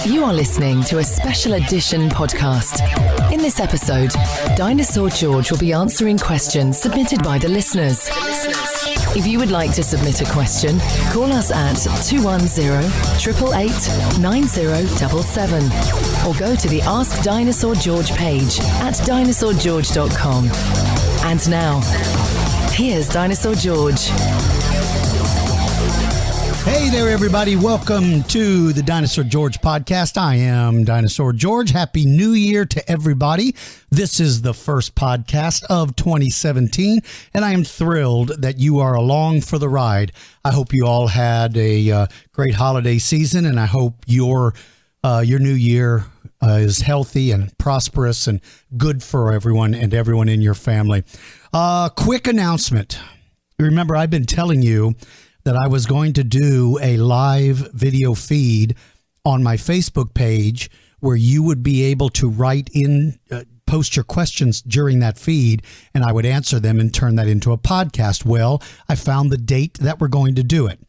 You are listening to a special edition podcast. In this episode, Dinosaur George will be answering questions submitted by the listeners. If you would like to submit a question, call us at 210-888-9077 or go to the Ask Dinosaur George page at dinosaurgeorge.com. And now, here's Dinosaur George. Hey there, everybody. Welcome to the Dinosaur George podcast. I am Dinosaur George. Happy New Year to everybody. This is the first podcast of 2017, and I am thrilled that you are along for the ride. I hope you all had a great holiday season, and I hope your new year is healthy and prosperous and good for everyone and everyone in your family. Quick announcement. Remember, I've been telling you that I was going to do a live video feed on my Facebook page where you would be able to write in, post your questions during that feed, and I would answer them and turn that into a podcast. Well, I found the date that we're going to do it.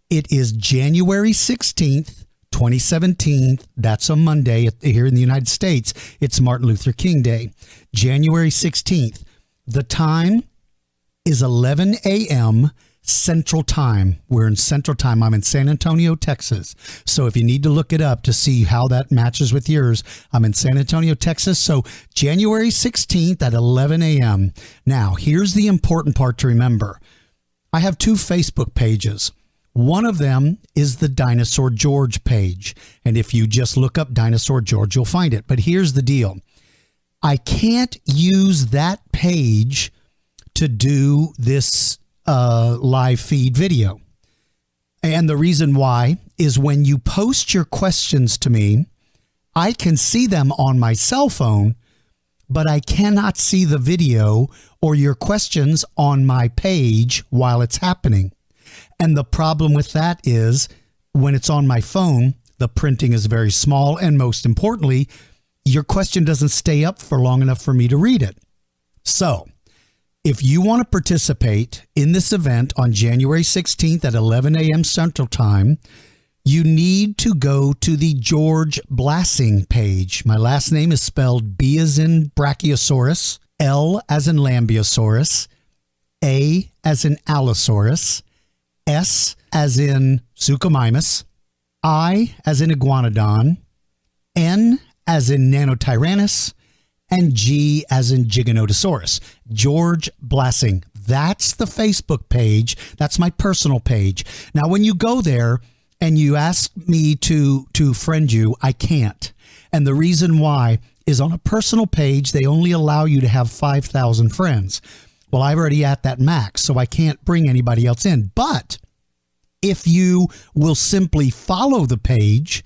It is January 16th, 2017. That's a Monday here in the United States. It's Martin Luther King Day. January 16th. The time is 11 a.m. Central Time. We're in Central Time. I'm in San Antonio, Texas. So if you need to look it up to see how that matches with yours, I'm in San Antonio, Texas. So January 16th at 11 a.m. Now, here's the important part to remember. I have two Facebook pages. One of them is the Dinosaur George page. And if you just look up Dinosaur George, you'll find it. But here's the deal. I can't use that page to do this live feed video. And the reason why is when you post your questions to me, I can see them on my cell phone, but I cannot see the video or your questions on my page while it's happening. And the problem with that is when it's on my phone, the printing is very small. And most importantly, your question doesn't stay up for long enough for me to read it. So if you want to participate in this event on January 16th at 11 a.m. Central Time, you need to go to the George Blassing page. My last name is spelled B as in Brachiosaurus, L as in Lambeosaurus, A as in Allosaurus, S as in Suchomimus, I as in Iguanodon, N as in Nanotyrannus, and G as in Giganotosaurus. George Blassing. That's the Facebook page. That's my personal page. Now, when you go there and you ask me to friend you, I can't. And the reason why is on a personal page, they only allow you to have 5,000 friends. Well, I'm already at that max, so I can't bring anybody else in. But if you will simply follow the page,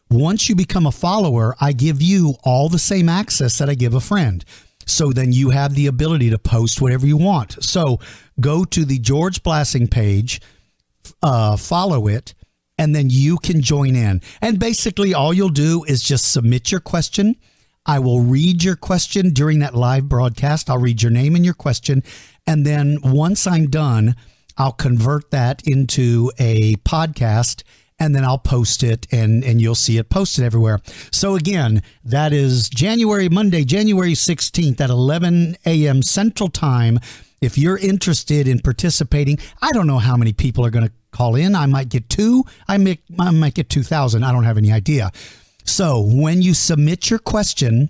once you become a follower, I give you all the same access that I give a friend. So then you have the ability to post whatever you want. So go to the George Blassing page, follow it, and then you can join in. And basically all you'll do is just submit your question. I will read your question during that live broadcast. I'll read your name and your question. And then once I'm done, I'll convert that into a podcast, and then I'll post it and you'll see it posted everywhere. So again, that is Monday, January 16th at 11 a.m. Central Time. If you're interested in participating, I don't know how many people are going to call in. I might get 2. I might get 2,000. I don't have any idea. So when you submit your question,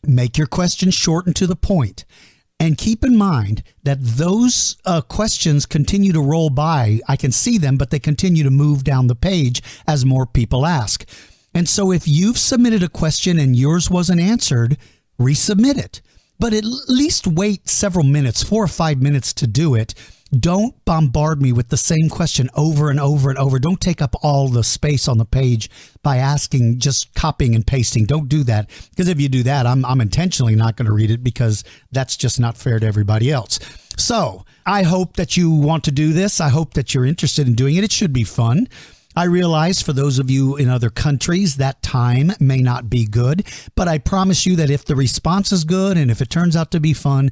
make your question short and to the point. And keep in mind that those questions continue to roll by. I can see them, but they continue to move down the page as more people ask. And so if you've submitted a question and yours wasn't answered, resubmit it. But at least wait several minutes, 4 or 5 minutes to do it. Don't bombard me with the same question over and over and over. Don't take up all the space on the page by asking, just copying and pasting. Don't do that, because if you do that, I'm intentionally not going to read it, because that's just not fair to everybody else. So I hope that you want to do this. I hope that you're interested in doing it. It should be fun. I realize for those of you in other countries, that time may not be good, but I promise you that if the response is good and if it turns out to be fun,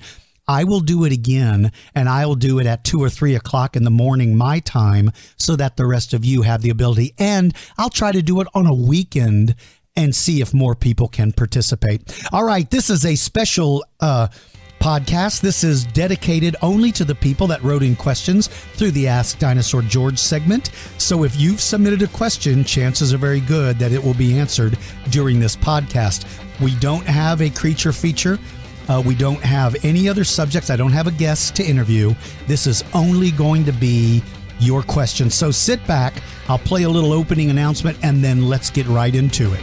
I will do it again, and I will do it at 2 or 3 o'clock in the morning, my time, so that the rest of you have the ability. And I'll try to do it on a weekend and see if more people can participate. All right, this is a special podcast. This is dedicated only to the people that wrote in questions through the Ask Dinosaur George segment. So if you've submitted a question, chances are very good that it will be answered during this podcast. We don't have a creature feature. We don't have any other subjects. I don't have a guest to interview. This is only going to be your questions. So sit back. I'll play a little opening announcement, and then let's get right into it.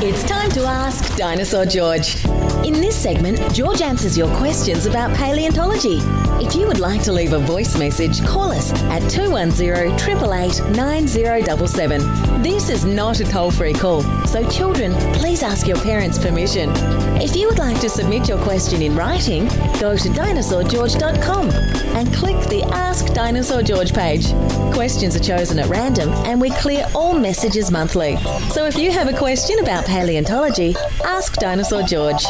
It's time to ask Dinosaur George. In this segment, George answers your questions about paleontology. If you would like to leave a voice message, call us at 210-888-9077. This is not a toll-free call, so children, please ask your parents' permission. If you would like to submit your question in writing, go to dinosaurgeorge.com and click the Ask Dinosaur George page. Questions are chosen at random, and we clear all messages monthly. So if you have a question about paleontology, ask Dinosaur George.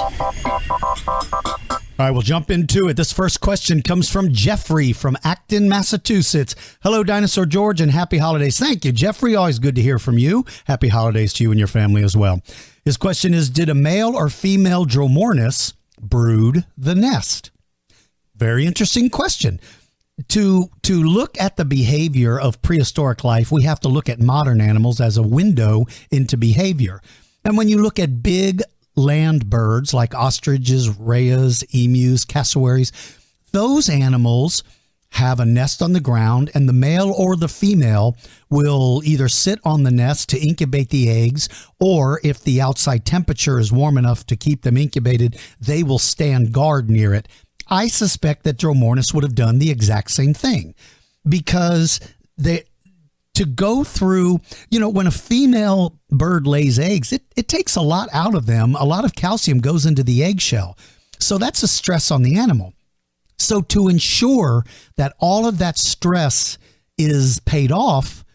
All right, we'll jump into it. This first question comes from Jeffrey from Acton, Massachusetts. Hello, Dinosaur George, and happy holidays. Thank you, Jeffrey. Always good to hear from you. Happy holidays to you and your family as well. His question is, did a male or female Dromornis brood the nest? Very interesting question. To look at the behavior of prehistoric life, we have to look at modern animals as a window into behavior. And when you look at big land birds like ostriches, rheas, emus, cassowaries, those animals have a nest on the ground, and the male or the female will either sit on the nest to incubate the eggs, or if the outside temperature is warm enough to keep them incubated, they will stand guard near it. I suspect that Dromornis would have done the exact same thing, because to go through, when a female bird lays eggs, it takes a lot out of them. A lot of calcium goes into the eggshell. So that's a stress on the animal. So to ensure that all of that stress is paid off,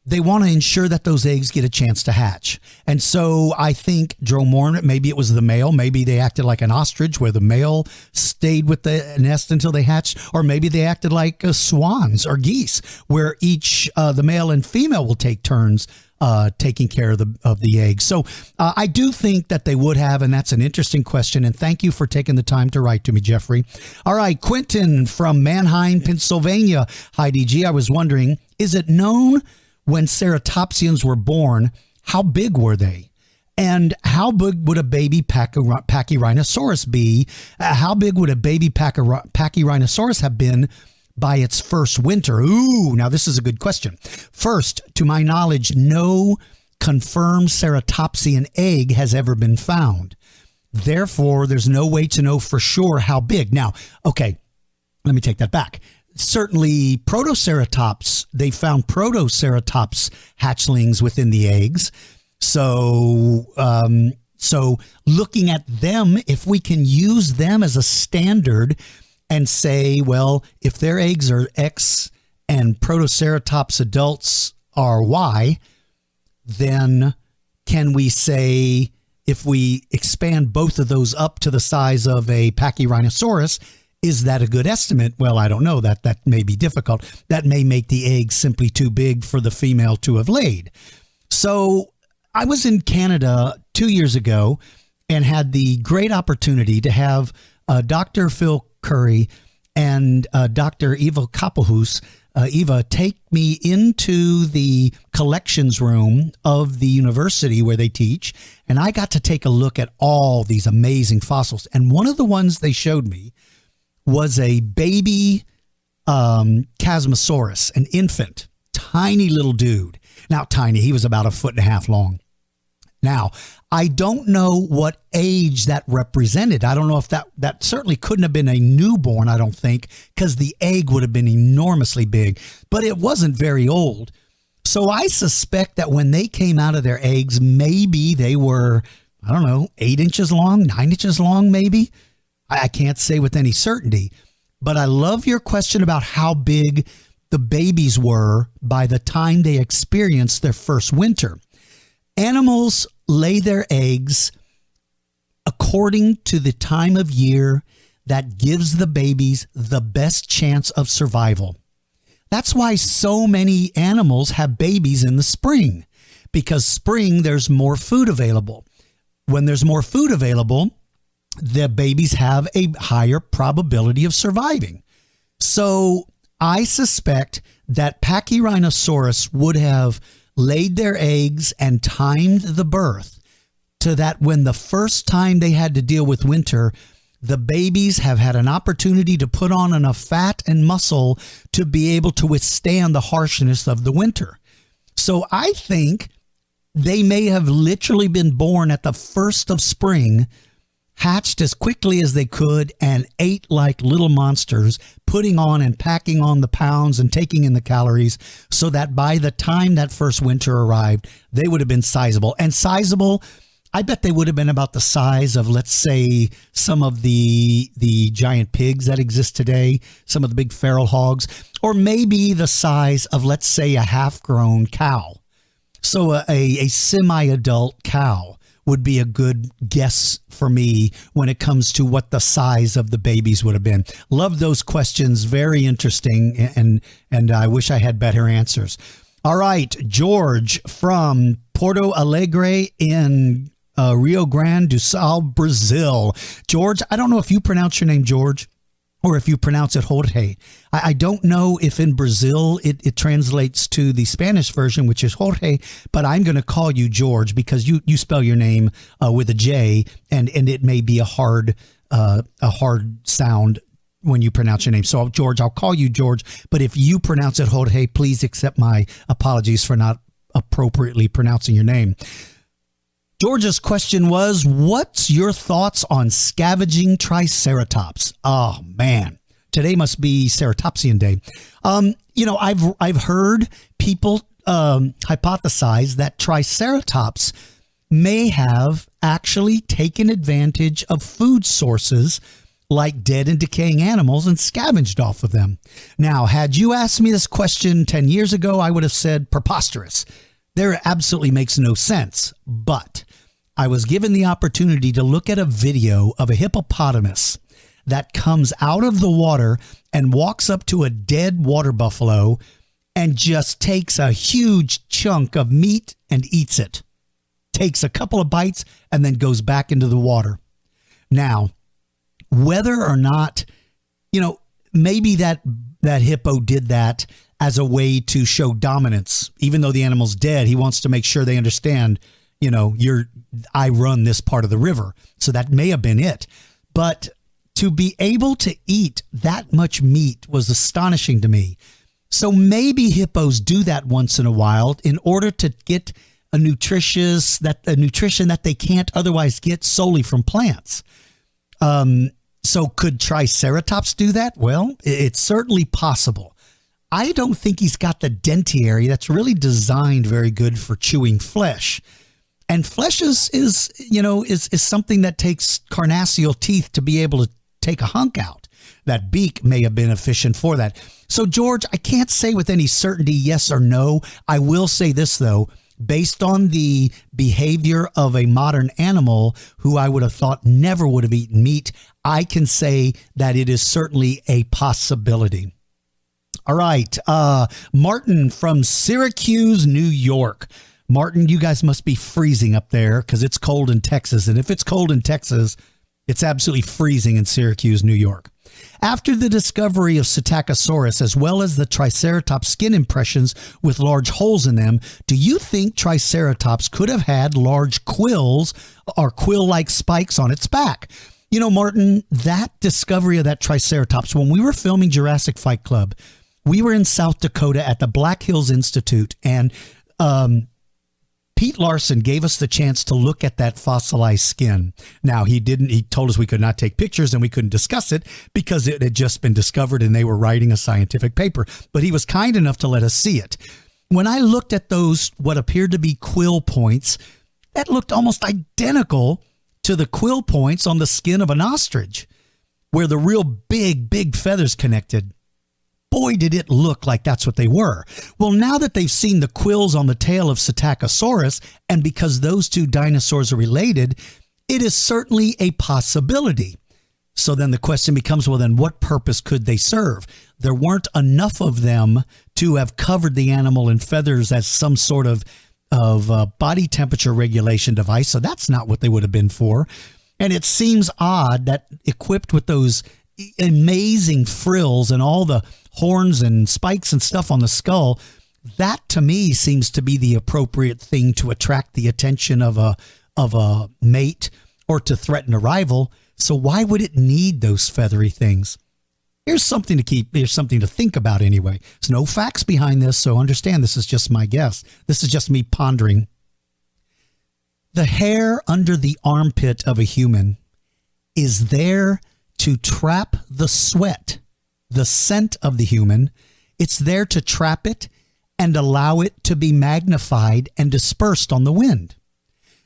they want to ensure that those eggs get a chance to hatch. And so I think Dromornis, maybe it was the male, maybe they acted like an ostrich where the male stayed with the nest until they hatched, or maybe they acted like swans or geese where each, the male and female will take turns taking care of the eggs. So I do think that they would have, and that's an interesting question. And thank you for taking the time to write to me, Jeffrey. All right, Quentin from Manheim, Pennsylvania. Hi, DG. I was wondering, is it known when ceratopsians were born, how big were they? And how big would a baby Pachyrhinosaurus be? How big would a baby Pachyrhinosaurus have been by its first winter? Ooh, now this is a good question. First, to my knowledge, no confirmed ceratopsian egg has ever been found. Therefore, there's no way to know for sure how big. Now, okay, let me take that back. Certainly, Protoceratops, they found Protoceratops hatchlings within the eggs. So looking at them, if we can use them as a standard and say, well, if their eggs are X and Protoceratops adults are Y, then can we say, if we expand both of those up to the size of a Pachyrhinosaurus, is that a good estimate? Well, I don't know. That may be difficult. That may make the egg simply too big for the female to have laid. So I was in Canada 2 years ago and had the great opportunity to have Dr. Phil Curry and Dr. Eva Kappelhuis, Eva, take me into the collections room of the university where they teach, and I got to take a look at all these amazing fossils. And one of the ones they showed me was a baby Chasmosaurus, an infant, tiny little dude. Now, tiny, he was about 1.5 feet long. Now, I don't know what age that represented. I don't know if that certainly couldn't have been a newborn, I don't think, because the egg would have been enormously big, but it wasn't very old. So I suspect that when they came out of their eggs, maybe they were, 8 inches long, 9 inches long, maybe. I can't say with any certainty, but I love your question about how big the babies were by the time they experienced their first winter. Animals lay their eggs according to the time of year that gives the babies the best chance of survival. That's why so many animals have babies in the spring, because spring there's more food available. When there's more food available, the babies have a higher probability of surviving. So I suspect that Pachyrhinosaurus would have laid their eggs and timed the birth to that when the first time they had to deal with winter, the babies have had an opportunity to put on enough fat and muscle to be able to withstand the harshness of the winter. So I think they may have literally been born at the first of spring, hatched as quickly as they could, and ate like little monsters, putting on and packing on the pounds and taking in the calories, so that by the time that first winter arrived, they would have been sizable. And sizable, I bet they would have been about the size of, let's say, some of the giant pigs that exist today, some of the big feral hogs, or maybe the size of, let's say, a half-grown cow. So a semi-adult cow would be a good guess for me when it comes to what the size of the babies would have been. Love those questions. Very interesting. And I wish I had better answers. All right. George from Porto Alegre in Rio Grande do Sul, Brazil. George, I don't know if you pronounce your name George or if you pronounce it Jorge. I don't know if in Brazil it translates to the Spanish version, which is Jorge, but I'm going to call you George because you spell your name with a J, and it may be a hard sound when you pronounce your name. So George, I'll call you George, but if you pronounce it Jorge, please accept my apologies for not appropriately pronouncing your name. George's question was, what's your thoughts on scavenging Triceratops? Oh, man. Today must be Ceratopsian Day. I've heard people hypothesize that Triceratops may have actually taken advantage of food sources like dead and decaying animals and scavenged off of them. Now, had you asked me this question 10 years ago, I would have said preposterous. There absolutely makes no sense. But I was given the opportunity to look at a video of a hippopotamus that comes out of the water and walks up to a dead water buffalo and just takes a huge chunk of meat and eats it. Takes a couple of bites and then goes back into the water. Now, whether or not, maybe that hippo did that as a way to show dominance. Even though the animal's dead, he wants to make sure they understand, I run this part of the river. So that may have been it. But to be able to eat that much meat was astonishing to me. So maybe hippos do that once in a while in order to get a nutrition that they can't otherwise get solely from plants. So could Triceratops do that? Well, it's certainly possible. I don't think he's got the dentiary that's really designed very good for chewing flesh. And flesh is something that takes carnassial teeth to be able to take a hunk out. That beak may have been efficient for that. So, George, I can't say with any certainty yes or no. I will say this, though. Based on the behavior of a modern animal who I would have thought never would have eaten meat, I can say that it is certainly a possibility. All right. Martin from Syracuse, New York. Martin, you guys must be freezing up there because it's cold in Texas. And if it's cold in Texas, it's absolutely freezing in Syracuse, New York. After the discovery of Psittacosaurus, as well as the Triceratops skin impressions with large holes in them, do you think Triceratops could have had large quills or quill-like spikes on its back? Martin, that discovery of that Triceratops, when we were filming Jurassic Fight Club, we were in South Dakota at the Black Hills Institute, and Pete Larson gave us the chance to look at that fossilized skin. Now, he told us we could not take pictures and we couldn't discuss it because it had just been discovered and they were writing a scientific paper. But he was kind enough to let us see it. When I looked at those, what appeared to be quill points, that looked almost identical to the quill points on the skin of an ostrich, where the real big feathers connected. boy, did it look like that's what they were. Well, now that they've seen the quills on the tail of Psittacosaurus, and because those two dinosaurs are related, it is certainly a possibility. So then the question becomes, well, then what purpose could they serve? There weren't enough of them to have covered the animal in feathers as some sort of body temperature regulation device. So that's not what they would have been for. And it seems odd that equipped with those amazing frills and all the horns and spikes and stuff on the skull, that to me seems to be the appropriate thing to attract the attention of a mate or to threaten a rival. So why would it need those feathery things? Here's something to think about anyway. There's no facts behind this, so understand this is just my guess. This is just me pondering. The hair under the armpit of a human is there to trap the sweat, the scent of the human. It's there to trap it and allow it to be magnified and dispersed on the wind.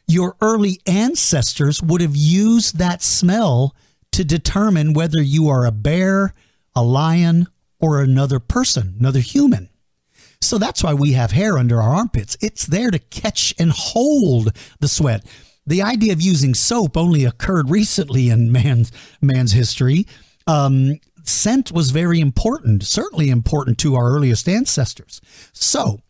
Your early ancestors would have used that smell to determine whether you are a bear, a lion, or another person, another human. So that's why we have hair under our armpits. It's there to catch and hold the sweat. The idea of using soap only occurred recently in man's history. Scent was very important, certainly important to our earliest ancestors. So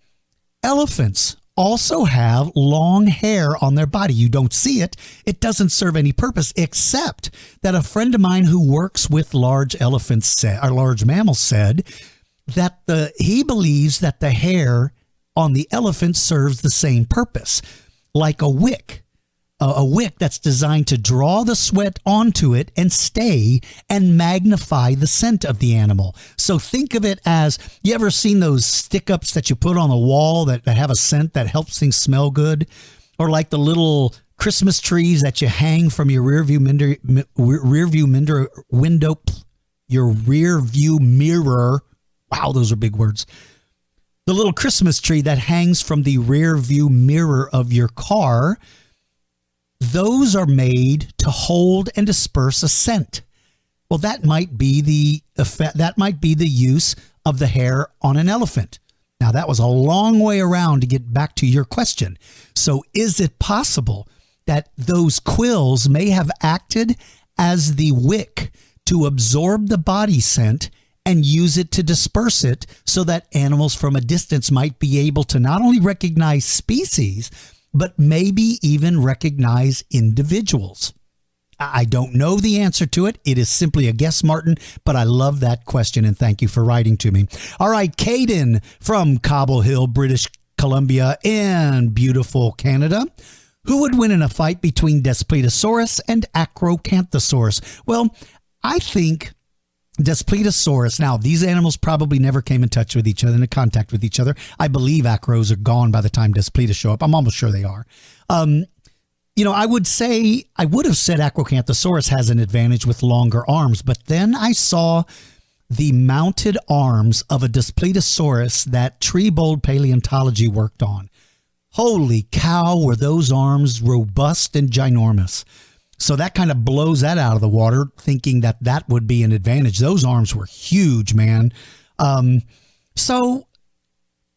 elephants also have long hair on their body. You don't see it. It doesn't serve any purpose, except that a friend of mine who works with large mammals said that he believes that the hair on the elephant serves the same purpose, like a wick that's designed to draw the sweat onto it and stay and magnify the scent of the animal. So think of it as, you ever seen those stick-ups that you put on the wall that have a scent that helps things smell good? Or like the little Christmas trees that you hang from your rear view mirror. Wow, those are big words. The little Christmas tree that hangs from the rear view mirror of your car, those are made to hold and disperse a scent. Well, that might be the effect. That might be the use of the hair on an elephant. Now, that was a long way around to get back to your question. So is it possible that those quills may have acted as the wick to absorb the body scent and use it to disperse it so that animals from a distance might be able to not only recognize species, but maybe even recognize individuals? I don't know the answer to it. It is simply a guess, Martin, but I love that question, and thank you for writing to me. All right, Caden from Cobble Hill, British Columbia, in beautiful Canada. Who would win in a fight between Daspletosaurus and Acrocanthosaurus? Well, I think Daspletosaurus. Now, these animals probably never came in touch with each other, into contact with each other. I believe acros are gone by the time Daspletas show up. I'm almost sure they are. I would have said Acrocanthosaurus has an advantage with longer arms, but then I saw the mounted arms of a Daspletosaurus that Tree-Bold Paleontology worked on. Holy cow, were those arms robust and ginormous. So that kind of blows that out of the water, thinking that would be an advantage. Those arms were huge, man. So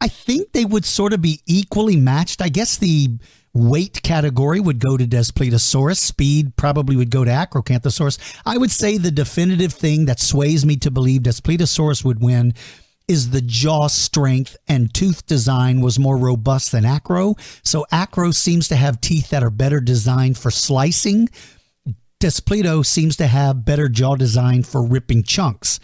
I think they would sort of be equally matched. I guess the weight category would go to Daspletosaurus. Speed probably would go to Acrocanthosaurus. I would say the definitive thing that sways me to believe Daspletosaurus would win is the jaw strength and tooth design was more robust than Acro. So Acro seems to have teeth that are better designed for slicing. Daspleto seems to have better jaw design for ripping chunks.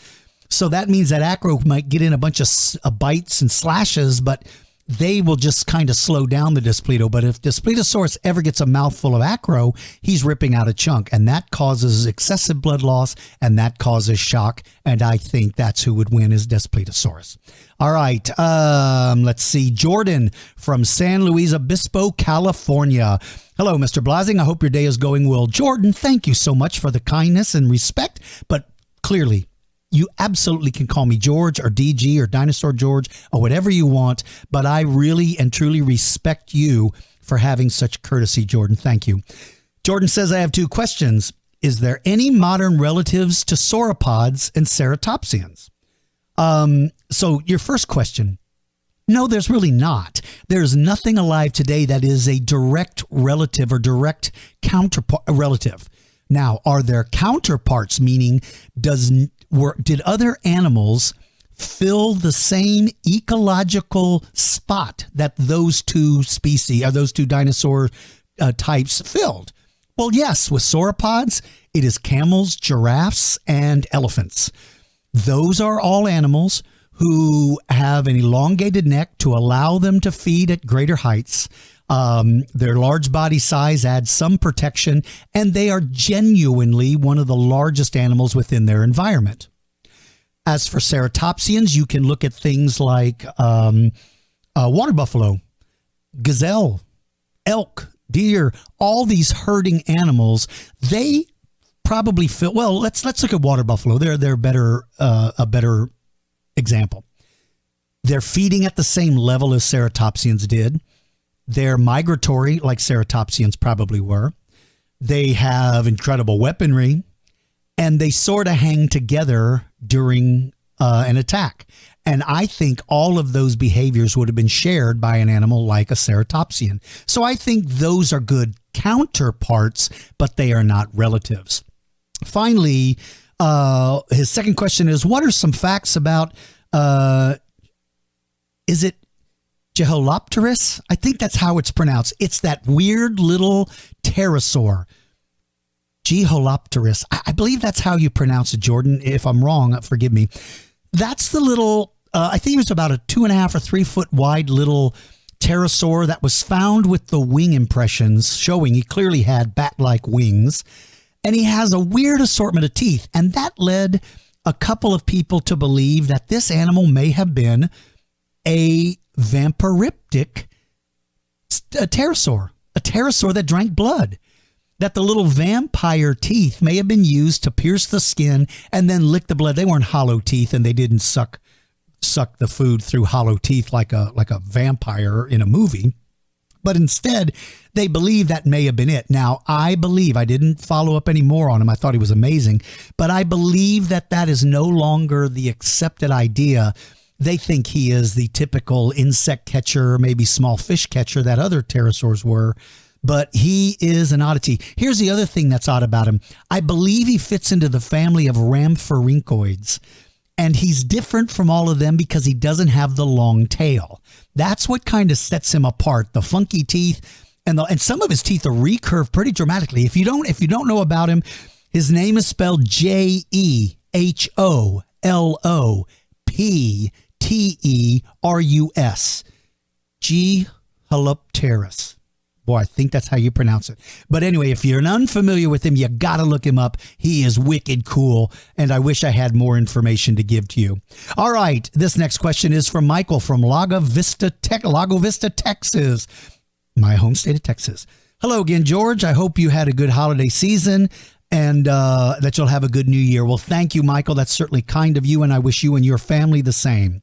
So that means that Acro might get in a bunch of bites and slashes, but they will just kind of slow down the Daspleto. But if Daspletosaurus ever gets a mouthful of Acro, he's ripping out a chunk, and that causes excessive blood loss, and that causes shock, and I think that's who would win is Daspletosaurus. All right, let's see. Jordan from San Luis Obispo, California. Hello, Mr. Blasing. I hope your day is going well. Jordan, thank you so much for the kindness and respect, but clearly, you absolutely can call me George or DG or Dinosaur George or whatever you want, but I really and truly respect you for having such courtesy, Jordan. Thank you. Jordan says, I have two questions. Is there any modern relatives to sauropods and ceratopsians? So your first question, no, there's really not. There's nothing alive today that is a direct relative or direct counterpart relative. Now, are there counterparts, meaning did other animals fill the same ecological spot that those two species or those two dinosaur types filled? Well, yes, with sauropods, it is camels, giraffes, and elephants. Those are all animals who have an elongated neck to allow them to feed at greater heights. Their large body size adds some protection, and they are genuinely one of the largest animals within their environment. As for ceratopsians, you can look at things like water buffalo, gazelle, elk, deer, all these herding animals. They probably feel, well, let's look at water buffalo. They're a better example. They're feeding at the same level as ceratopsians did. They're migratory like ceratopsians probably were. They have incredible weaponry, and they sort of hang together during an attack. And I think all of those behaviors would have been shared by an animal like a ceratopsian. So I think those are good counterparts, but they are not relatives. Finally, his second question is, what are some facts about, is it Geholopterus? I think that's how it's pronounced. It's that weird little pterosaur. Geholopterus. I believe that's how you pronounce it, Jordan. If I'm wrong, forgive me. That's the little, I think it was about a 2.5 or 3 foot wide little pterosaur that was found with the wing impressions showing he clearly had bat-like wings. And he has a weird assortment of teeth. And that led a couple of people to believe that this animal may have been a vampiriptic pterosaur, a pterosaur that drank blood. That the little vampire teeth may have been used to pierce the skin and then lick the blood. They weren't hollow teeth, and they didn't suck the food through hollow teeth like a vampire in a movie. But instead, they believe that may have been it. Now, I didn't follow up any more on him. I thought he was amazing. But I believe that is no longer the accepted idea. They think he is the typical insect catcher, maybe small fish catcher that other pterosaurs were. But he is an oddity. Here's the other thing that's odd about him. I believe he fits into the family of rhamphorhynchoids. And he's different from all of them because he doesn't have the long tail. That's what kind of sets him apart. The funky teeth, and some of his teeth are recurved pretty dramatically. If you don't know about him, his name is spelled Jeholopterus. Geholopterus. Boy, I think that's how you pronounce it. But anyway, if you're unfamiliar with him, you got to look him up. He is wicked cool, and I wish I had more information to give to you. All right, this next question is from Michael from Lago Vista, Texas, my home state of Texas. Hello again, George. I hope you had a good holiday season and that you'll have a good new year. Well, thank you, Michael. That's certainly kind of you, and I wish you and your family the same.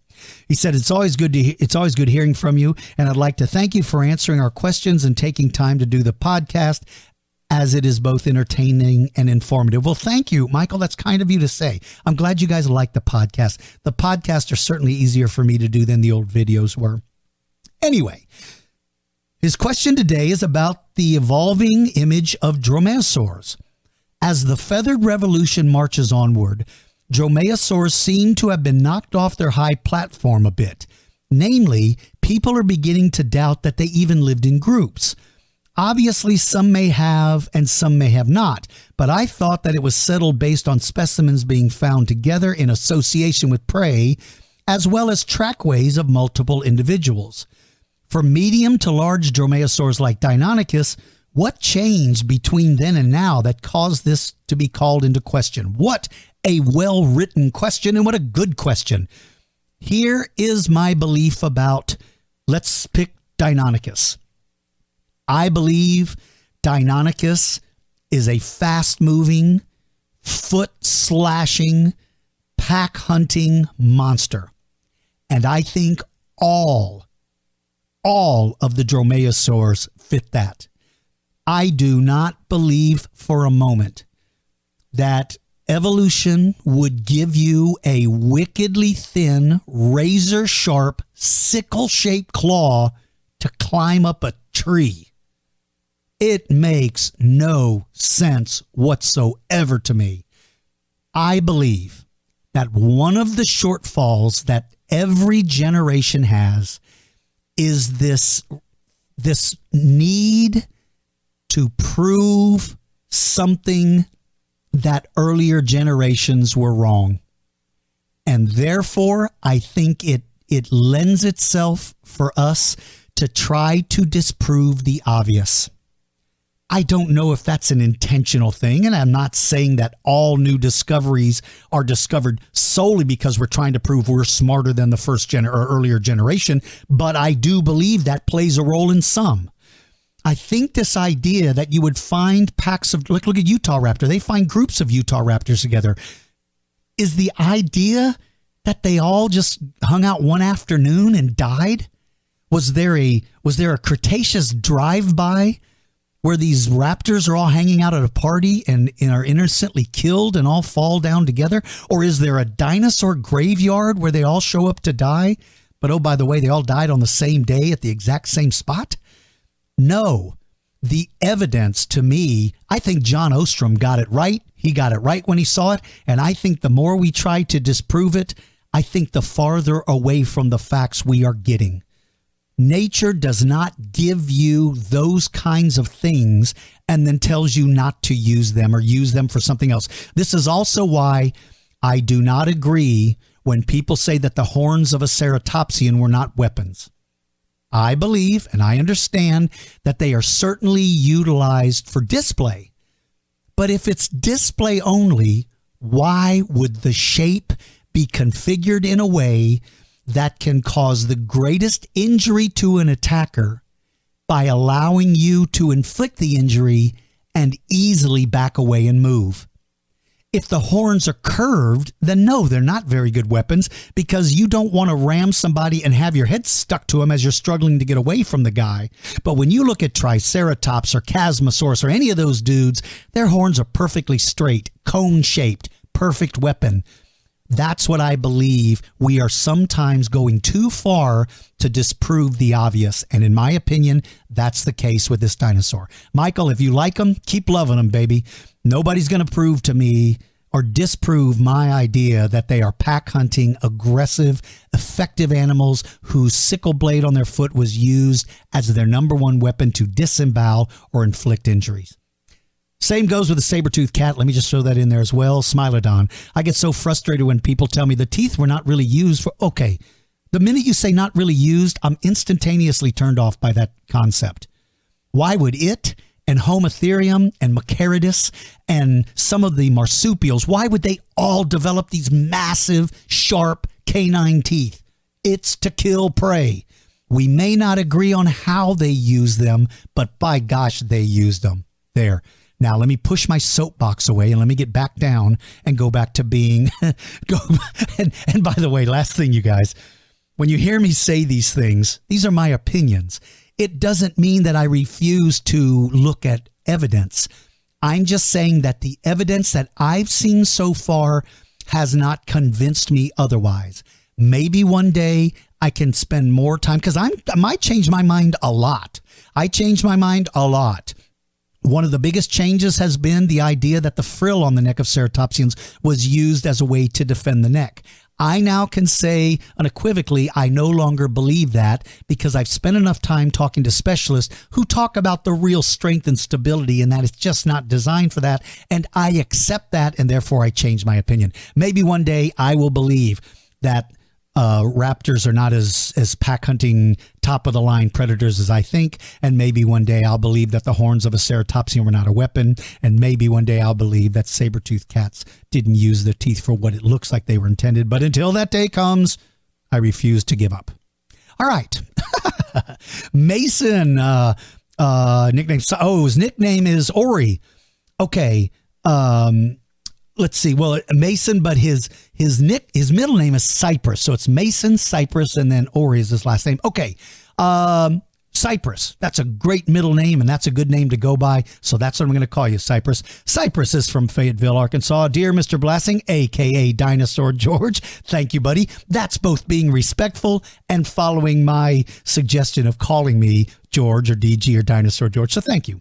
He said, it's always good hearing from you, and I'd like to thank you for answering our questions and taking time to do the podcast, as it is both entertaining and informative. Well, thank you, Michael. That's kind of you to say. I'm glad you guys like the podcast. The podcasts are certainly easier for me to do than the old videos were. Anyway, his question today is about the evolving image of dromaeosaurs. As the feathered revolution marches onward, dromaeosaurs seem to have been knocked off their high platform a bit. Namely, people are beginning to doubt that they even lived in groups. Obviously, some may have and some may have not, but I thought that it was settled based on specimens being found together in association with prey, as well as trackways of multiple individuals. For medium to large dromaeosaurs like Deinonychus, what changed between then and now that caused this to be called into question? What a well-written question, and what a good question. Here is my belief about, let's pick Deinonychus. I believe Deinonychus is a fast-moving, foot-slashing, pack-hunting monster. And I think all of the dromaeosaurs fit that. I do not believe for a moment that evolution would give you a wickedly thin, razor-sharp, sickle-shaped claw to climb up a tree. It makes no sense whatsoever to me. I believe that one of the shortfalls that every generation has is this need to prove something that earlier generations were wrong. And therefore, I think it lends itself for us to try to disprove the obvious. I don't know if that's an intentional thing, and I'm not saying that all new discoveries are discovered solely because we're trying to prove we're smarter than the first or earlier generation, but I do believe that plays a role in some. I think this idea that you would find packs of, look at Utah raptor, they find groups of Utah raptors together. Is the idea that they all just hung out one afternoon and died? Was there a Cretaceous drive-by where these raptors are all hanging out at a party and are innocently killed and all fall down together? Or is there a dinosaur graveyard where they all show up to die? But oh, by the way, they all died on the same day at the exact same spot? No. The evidence to me, I think John Ostrom got it right. He got it right when he saw it. And I think the more we try to disprove it, I think the farther away from the facts we are getting. Nature does not give you those kinds of things and then tells you not to use them or use them for something else. This is also why I do not agree when people say that the horns of a ceratopsian were not weapons. I believe and I understand that they are certainly utilized for display. But if it's display only, why would the shape be configured in a way that can cause the greatest injury to an attacker by allowing you to inflict the injury and easily back away and move? If the horns are curved, then no, they're not very good weapons because you don't want to ram somebody and have your head stuck to them as you're struggling to get away from the guy. But when you look at Triceratops or Chasmosaurus or any of those dudes, their horns are perfectly straight, cone-shaped, perfect weapon. That's what I believe. We are sometimes going too far to disprove the obvious. And in my opinion, that's the case with this dinosaur. Michael, if you like them, keep loving them, baby. Nobody's going to prove to me or disprove my idea that they are pack hunting, aggressive, effective animals whose sickle blade on their foot was used as their number one weapon to disembowel or inflict injuries. Same goes with the saber-toothed cat. Let me just throw that in there as well. Smilodon. I get so frustrated when people tell me the teeth were not really used for... Okay, the minute you say not really used, I'm instantaneously turned off by that concept. Why would it and Homotherium and Macaridus and some of the marsupials, why would they all develop these massive, sharp canine teeth? It's to kill prey. We may not agree on how they use them, but by gosh, they used them. There. Now, let me push my soapbox away and let me get back down and go back to being... and by the way, last thing, you guys, when you hear me say these things, these are my opinions. It doesn't mean that I refuse to look at evidence. I'm just saying that the evidence that I've seen so far has not convinced me otherwise. Maybe one day I can spend more time because I might change my mind a lot. I change my mind a lot. One of the biggest changes has been the idea that the frill on the neck of ceratopsians was used as a way to defend the neck. I now can say unequivocally, I no longer believe that because I've spent enough time talking to specialists who talk about the real strength and stability and that it's just not designed for that. And I accept that and therefore I change my opinion. Maybe one day I will believe that raptors are not as pack hunting top of the line predators as I think, and maybe one day I'll believe that the horns of a ceratopsian were not a weapon, and maybe one day I'll believe that saber-toothed cats didn't use their teeth for what it looks like they were intended. But until that day comes, I refuse to give up. All right. Mason, nickname. Oh, his nickname is Ori. Okay. Let's see. Well, Mason, but his middle name is Cypress. So it's Mason, Cypress, and then Ori is his last name. Okay. Cypress. That's a great middle name, and that's a good name to go by. So that's what I'm going to call you, Cypress. Cypress is from Fayetteville, Arkansas. Dear Mr. Blessing, a.k.a. Dinosaur George. Thank you, buddy. That's both being respectful and following my suggestion of calling me George or DG or Dinosaur George. So thank you.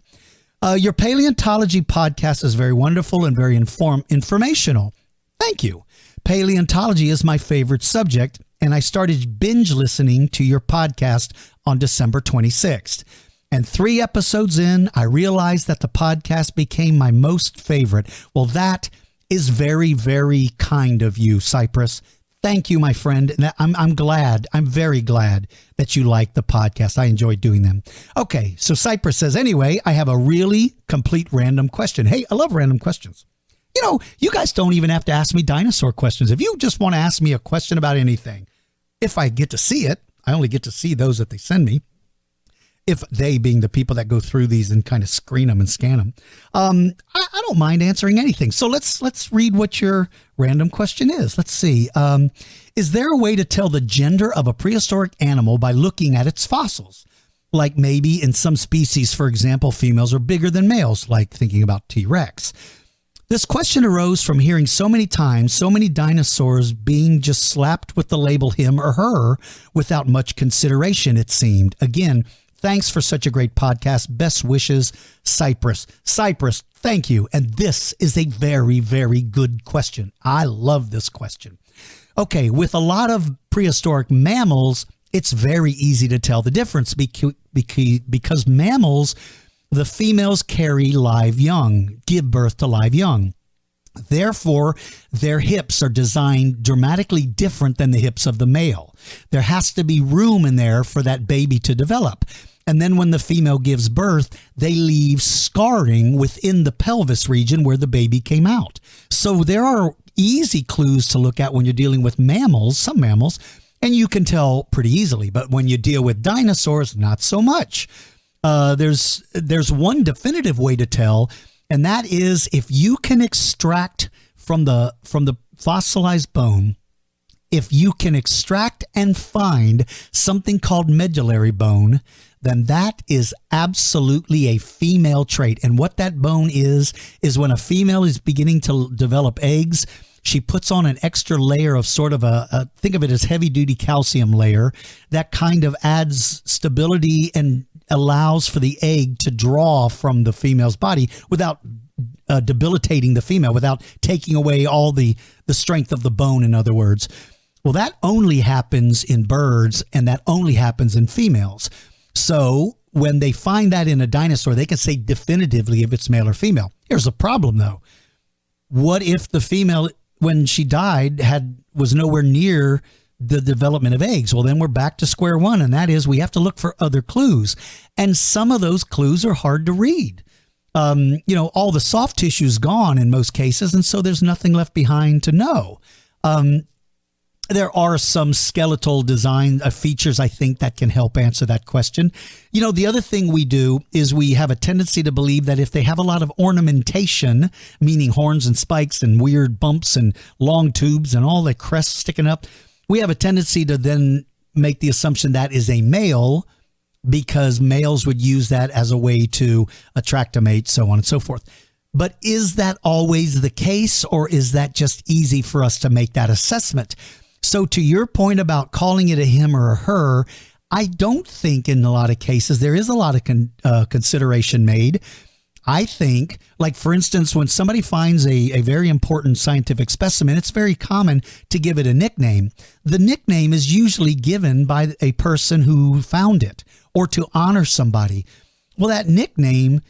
Your paleontology podcast is very wonderful and very informational. Thank you. Paleontology is my favorite subject, and I started binge listening to your podcast on December 26th. And 3 episodes in, I realized that the podcast became my most favorite. Well, that is very, very kind of you, Cypress. Thank you, my friend. I'm glad. I'm very glad that you like the podcast. I enjoy doing them. Okay, so Cypress says, anyway, I have a really complete random question. Hey, I love random questions. You know, you guys don't even have to ask me dinosaur questions. If you just want to ask me a question about anything, if I get to see it, I only get to see those that they send me. If they being the people that go through these and kind of screen them and scan them. I don't mind answering anything. So let's read what your random question is. Let's see. Is there a way to tell the gender of a prehistoric animal by looking at its fossils? Like maybe in some species, for example, females are bigger than males, like thinking about T-Rex. This question arose from hearing so many times so many dinosaurs being just slapped with the label him or her without much consideration, it seemed. Again, thanks for such a great podcast. Best wishes, Cypress. Cypress, thank you. And this is a very, very good question. I love this question. Okay, with a lot of prehistoric mammals, it's very easy to tell the difference because mammals, the females carry live young, give birth to live young. Therefore, their hips are designed dramatically different than the hips of the male. There has to be room in there for that baby to develop. And then when the female gives birth, they leave scarring within the pelvis region where the baby came out. So there are easy clues to look at when you're dealing with mammals, some mammals, and you can tell pretty easily. But when you deal with dinosaurs, not so much. There's one definitive way to tell, and that is if you can extract from the fossilized bone, if you can extract and find something called medullary bone, then that is absolutely a female trait. And what that bone is when a female is beginning to develop eggs, she puts on an extra layer of sort of think of it as heavy duty calcium layer that kind of adds stability and allows for the egg to draw from the female's body without debilitating the female, without taking away all the strength of the bone, in other words. Well, that only happens in birds, and that only happens in females. So when they find that in a dinosaur, they can say definitively if it's male or female. Here's a problem, though. What if the female, when she died, was nowhere near the development of eggs? Well, then we're back to square one, and that is we have to look for other clues. And some of those clues are hard to read. All the soft tissue is gone in most cases, and so there's nothing left behind to know. There are some skeletal design features, I think, that can help answer that question. The other thing we do is we have a tendency to believe that if they have a lot of ornamentation, meaning horns and spikes and weird bumps and long tubes and all the crests sticking up, we have a tendency to then make the assumption that is a male because males would use that as a way to attract a mate, so on and so forth. But is that always the case, or is that just easy for us to make that assessment? So to your point about calling it a him or a her, I don't think in a lot of cases there is a lot of consideration made. I think, like, for instance, when somebody finds a very important scientific specimen, it's very common to give it a nickname. The nickname is usually given by a person who found it or to honor somebody. Well, that nickname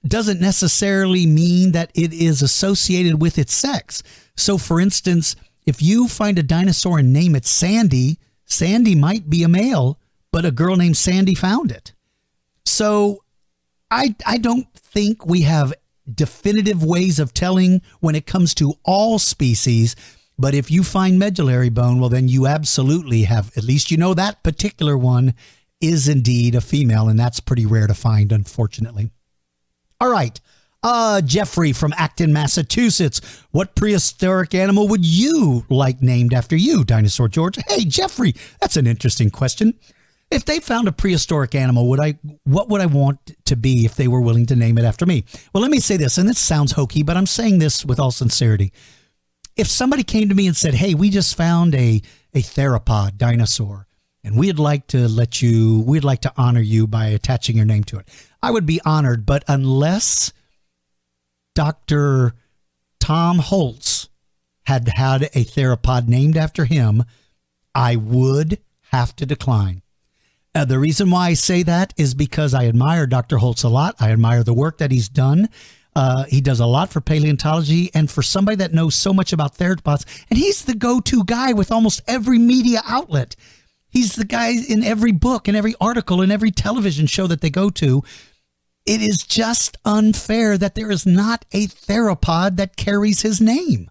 doesn't necessarily mean that it is associated with its sex. So, for instance, if you find a dinosaur and name it Sandy, Sandy might be a male, but a girl named Sandy found it. So I don't think we have definitive ways of telling when it comes to all species. But if you find medullary bone, well, then you absolutely have, at least that particular one is indeed a female, and that's pretty rare to find, unfortunately. All right. Jeffrey from Acton, Massachusetts. What prehistoric animal would you like named after you, Dinosaur George? Hey, Jeffrey, that's an interesting question. If they found a prehistoric animal, what would I want to be if they were willing to name it after me? Well, let me say this, and this sounds hokey, but I'm saying this with all sincerity. If somebody came to me and said, hey, we just found a theropod dinosaur, and we'd like to honor you by attaching your name to it, I would be honored. But unless Dr. Tom Holtz had a theropod named after him, I would have to decline. The reason why I say that is because I admire Dr. Holtz a lot. I admire the work that he's done. He does a lot for paleontology, and for somebody that knows so much about theropods, and he's the go-to guy with almost every media outlet. He's the guy in every book and every article and every television show that they go to. It is just unfair that there is not a theropod that carries his name.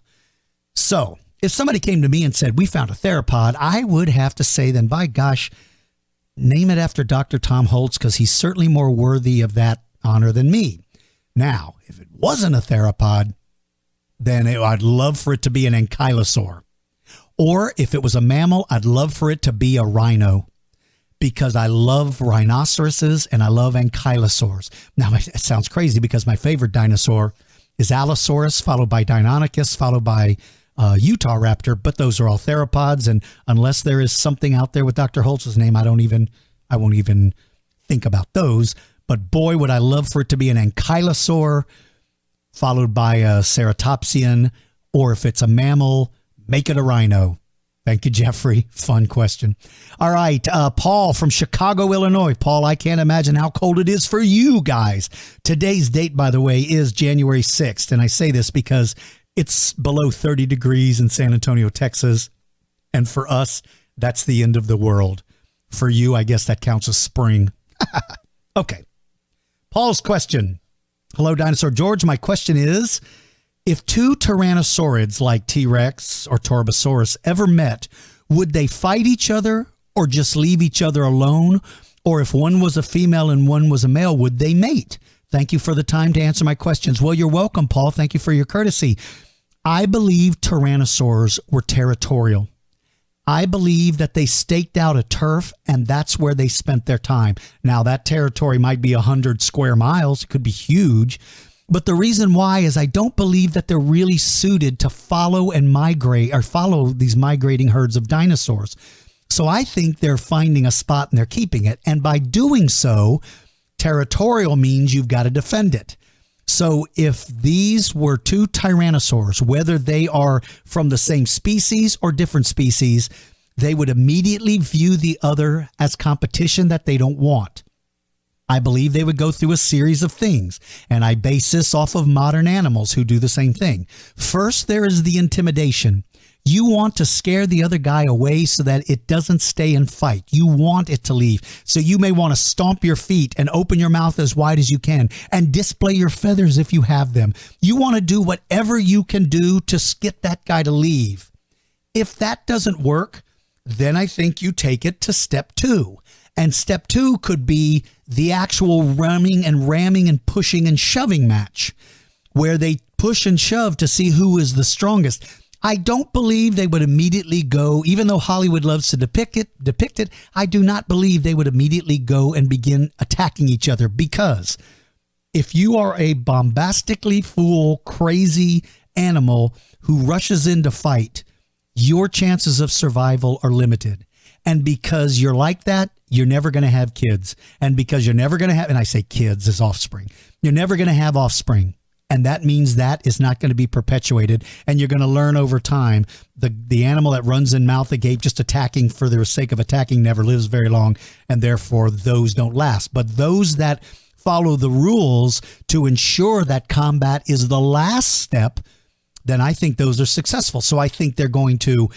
So if somebody came to me and said, we found a theropod, I would have to say, then by gosh, name it after Dr. Tom Holtz, because he's certainly more worthy of that honor than me. Now, if it wasn't a theropod, then I'd love for it to be an ankylosaur. Or if it was a mammal, I'd love for it to be a rhino, because I love rhinoceroses and I love ankylosaurs. Now, it sounds crazy because my favorite dinosaur is Allosaurus, followed by Deinonychus, followed by Utah raptor, but those are all theropods. And unless there is something out there with Dr. Holtz's name, I won't even think about those. But boy, would I love for it to be an ankylosaur, followed by a ceratopsian, or if it's a mammal, make it a rhino. Thank you, Jeffrey. Fun question. All right. Paul from Chicago, Illinois. Paul, I can't imagine how cold it is for you guys. Today's date, by the way, is January 6th. And I say this because it's below 30 degrees in San Antonio, Texas. And for us, that's the end of the world. For you, I guess that counts as spring. Okay. Paul's question. Hello, Dinosaur George. My question is, if two tyrannosaurids like T-Rex or Torobosaurus ever met, would they fight each other or just leave each other alone? Or if one was a female and one was a male, would they mate? Thank you for the time to answer my questions. Well, you're welcome, Paul. Thank you for your courtesy. I believe tyrannosaurs were territorial. I believe that they staked out a turf, and that's where they spent their time. Now, that territory might be 100 square miles. It could be huge. But the reason why is I don't believe that they're really suited to follow and migrate or follow these migrating herds of dinosaurs. So I think they're finding a spot and they're keeping it. And by doing so, territorial means you've got to defend it. So if these were two tyrannosaurs, whether they are from the same species or different species, they would immediately view the other as competition that they don't want. I believe they would go through a series of things, and I base this off of modern animals who do the same thing. First, there is the intimidation. You want to scare the other guy away so that it doesn't stay and fight. You want it to leave. So you may want to stomp your feet and open your mouth as wide as you can and display your feathers if you have them. You want to do whatever you can do to get that guy to leave. If that doesn't work, then I think you take it to step 2. And step 2 could be the actual ramming and pushing and shoving match, where they push and shove to see who is the strongest. I don't believe they would immediately go, even though Hollywood loves to depict it, I do not believe they would immediately go and begin attacking each other, because if you are a bombastically fool, crazy animal who rushes in to fight, your chances of survival are limited. And because you're like that, you're never going to have kids. And because you're never going to have, and I say kids as offspring, you're never going to have offspring. And that means that is not going to be perpetuated. And you're going to learn over time, the animal that runs in mouth agape, just attacking for the sake of attacking, never lives very long. And therefore, those don't last. But those that follow the rules to ensure that combat is the last step, then I think those are successful. So I think they're going to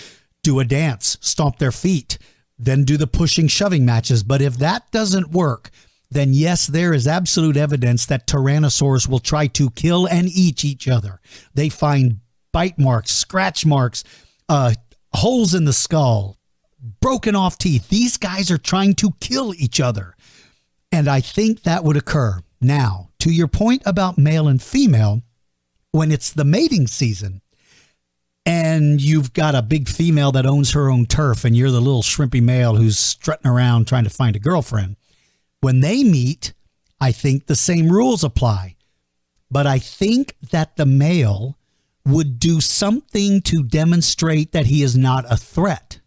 do a dance, stomp their feet, then do the pushing, shoving matches. But if that doesn't work, then yes, there is absolute evidence that tyrannosaurs will try to kill and eat each other. They find bite marks, scratch marks, holes in the skull, broken off teeth. These guys are trying to kill each other. And I think that would occur. Now, to your point about male and female, when it's the mating season, and you've got a big female that owns her own turf, and you're the little shrimpy male who's strutting around trying to find a girlfriend. When they meet, I think the same rules apply. But I think that the male would do something to demonstrate that he is not a threat.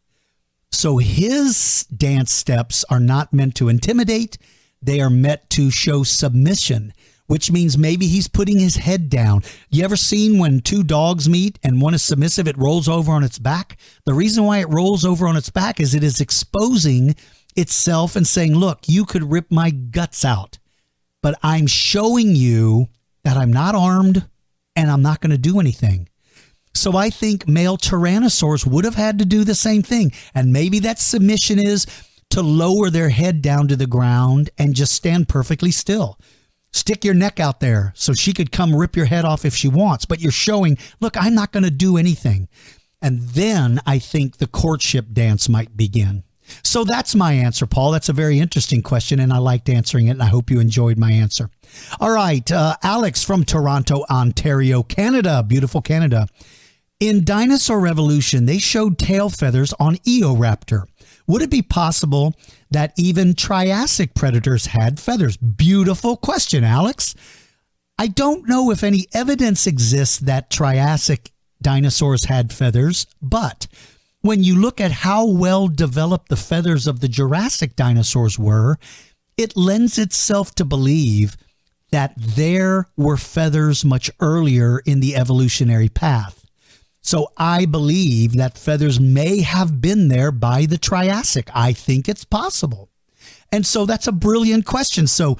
So his dance steps are not meant to intimidate. They are meant to show submission, which means maybe he's putting his head down. You ever seen when two dogs meet and one is submissive, it rolls over on its back? The reason why it rolls over on its back is it is exposing itself and saying, look, you could rip my guts out, but I'm showing you that I'm not armed and I'm not going to do anything. So I think male tyrannosaurs would have had to do the same thing. And maybe that submission is to lower their head down to the ground and just stand perfectly still. Stick your neck out there so she could come rip your head off if she wants. But you're showing, look, I'm not going to do anything. And then I think the courtship dance might begin. So that's my answer, Paul. That's a very interesting question, and I liked answering it, and I hope you enjoyed my answer. All right, Alex from Toronto, Ontario, Canada, beautiful Canada. In Dinosaur Revolution, they showed tail feathers on Eoraptor. Would it be possible that even Triassic predators had feathers? Beautiful question, Alex. I don't know if any evidence exists that Triassic dinosaurs had feathers, but when you look at how well developed the feathers of the Jurassic dinosaurs were, it lends itself to believe that there were feathers much earlier in the evolutionary path. So I believe that feathers may have been there by the Triassic. I think it's possible. And so that's a brilliant question. So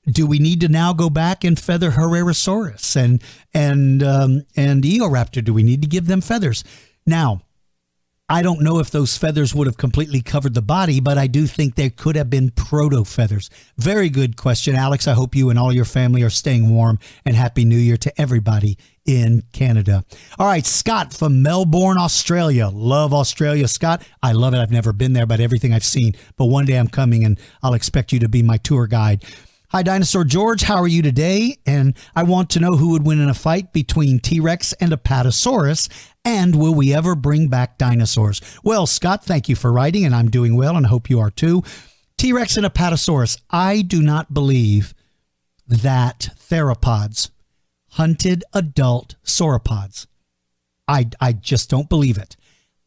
do we need to now go back and feather Herrerasaurus and Eoraptor? Do we need to give them feathers? Now, I don't know if those feathers would have completely covered the body, but I do think there could have been proto-feathers. Very good question, Alex. I hope you and all your family are staying warm, and Happy New Year to everybody in Canada. All right, Scott from Melbourne, Australia. Love Australia, Scott. I love it. I've never been there, but everything I've seen. But one day I'm coming, and I'll expect you to be my tour guide. Hi, Dinosaur George. How are you today? And I want to know who would win in a fight between T-Rex and Apatosaurus, and will we ever bring back dinosaurs? Well, Scott, thank you for writing, and I'm doing well, and I hope you are too. T-Rex and Apatosaurus. I do not believe that theropods hunted adult sauropods. I just don't believe it.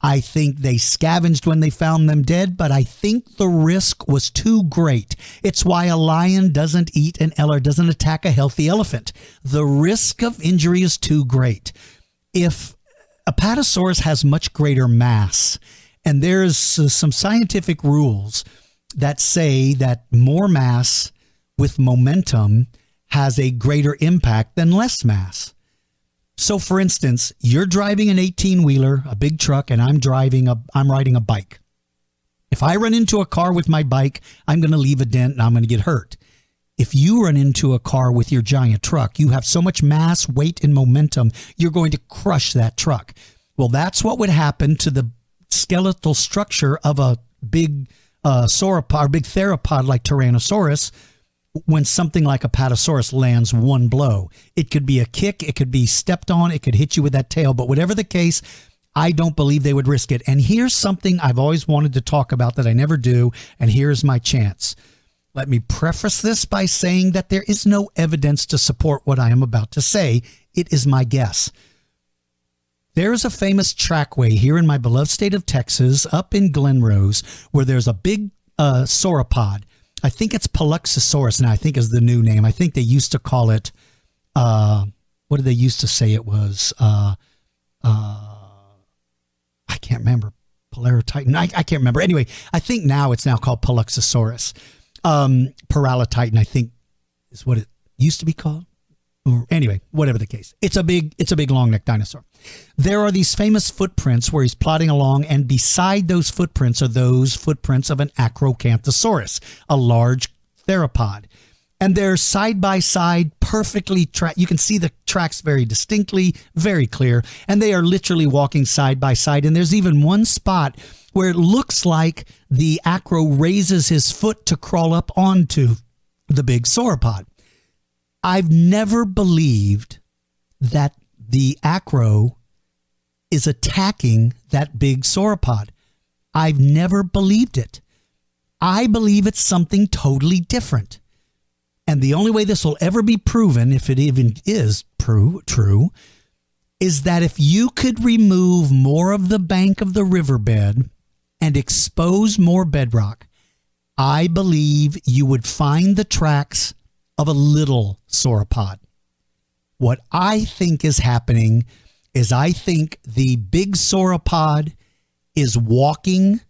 I think they scavenged when they found them dead, but I think the risk was too great. It's why a lion doesn't eat or doesn't attack a healthy elephant. The risk of injury is too great. If Apatosaurus has much greater mass, and there's some scientific rules that say that more mass with momentum has a greater impact than less mass. So, for instance, you're driving an 18-wheeler, a big truck, and I'm riding a bike. If I run into a car with my bike, I'm going to leave a dent and I'm going to get hurt. If you run into a car with your giant truck, you have so much mass, weight, and momentum, you're going to crush that truck. Well, that's what would happen to the skeletal structure of a big sauropod, or big theropod like Tyrannosaurus, when something like Apatosaurus lands one blow. It could be a kick, it could be stepped on, it could hit you with that tail, but whatever the case, I don't believe they would risk it. And here's something I've always wanted to talk about that I never do, and here's my chance. Let me preface this by saying that there is no evidence to support what I am about to say. It is my guess. There is a famous trackway here in my beloved state of Texas, up in Glen Rose, where there's a big sauropod. I think it's Paluxosaurus now, I think is the new name. I think they used to call it, what did they used to say it was? I can't remember. Paralotitan. I can't remember. Anyway, I think now it's now called Paluxosaurus. Paralotitan, I think, is what it used to be called. Or anyway, whatever the case. It's a big long-necked dinosaur. There are these famous footprints where he's plodding along, and beside those footprints are those footprints of an Acrocanthosaurus, a large theropod. And they're side by side, perfectly you can see the tracks very distinctly, very clear, and they are literally walking side by side. And there's even one spot where it looks like the acro raises his foot to crawl up onto the big sauropod. I've never believed that the acro is attacking that big sauropod. I've never believed it. I believe it's something totally different. And the only way this will ever be proven, if it even is true, is that if you could remove more of the bank of the riverbed and expose more bedrock, I believe you would find the tracks of a little sauropod. What I think is happening is I think the big sauropod is walking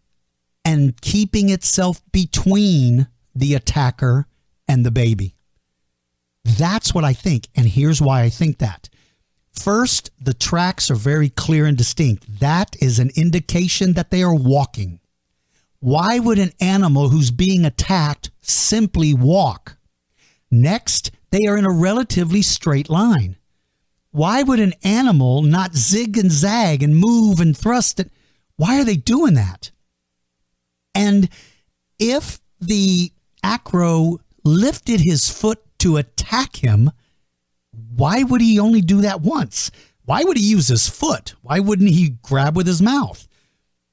and keeping itself between the attacker and the baby. That's what I think. And here's why I think that. First, the tracks are very clear and distinct. That is an indication that they are walking. Why would an animal who's being attacked simply walk? Next, they are in a relatively straight line. Why would an animal not zig and zag and move and thrust? Why are they doing that? And if the acro lifted his foot to attack him, why would he only do that once? Why would he use his foot? Why wouldn't he grab with his mouth?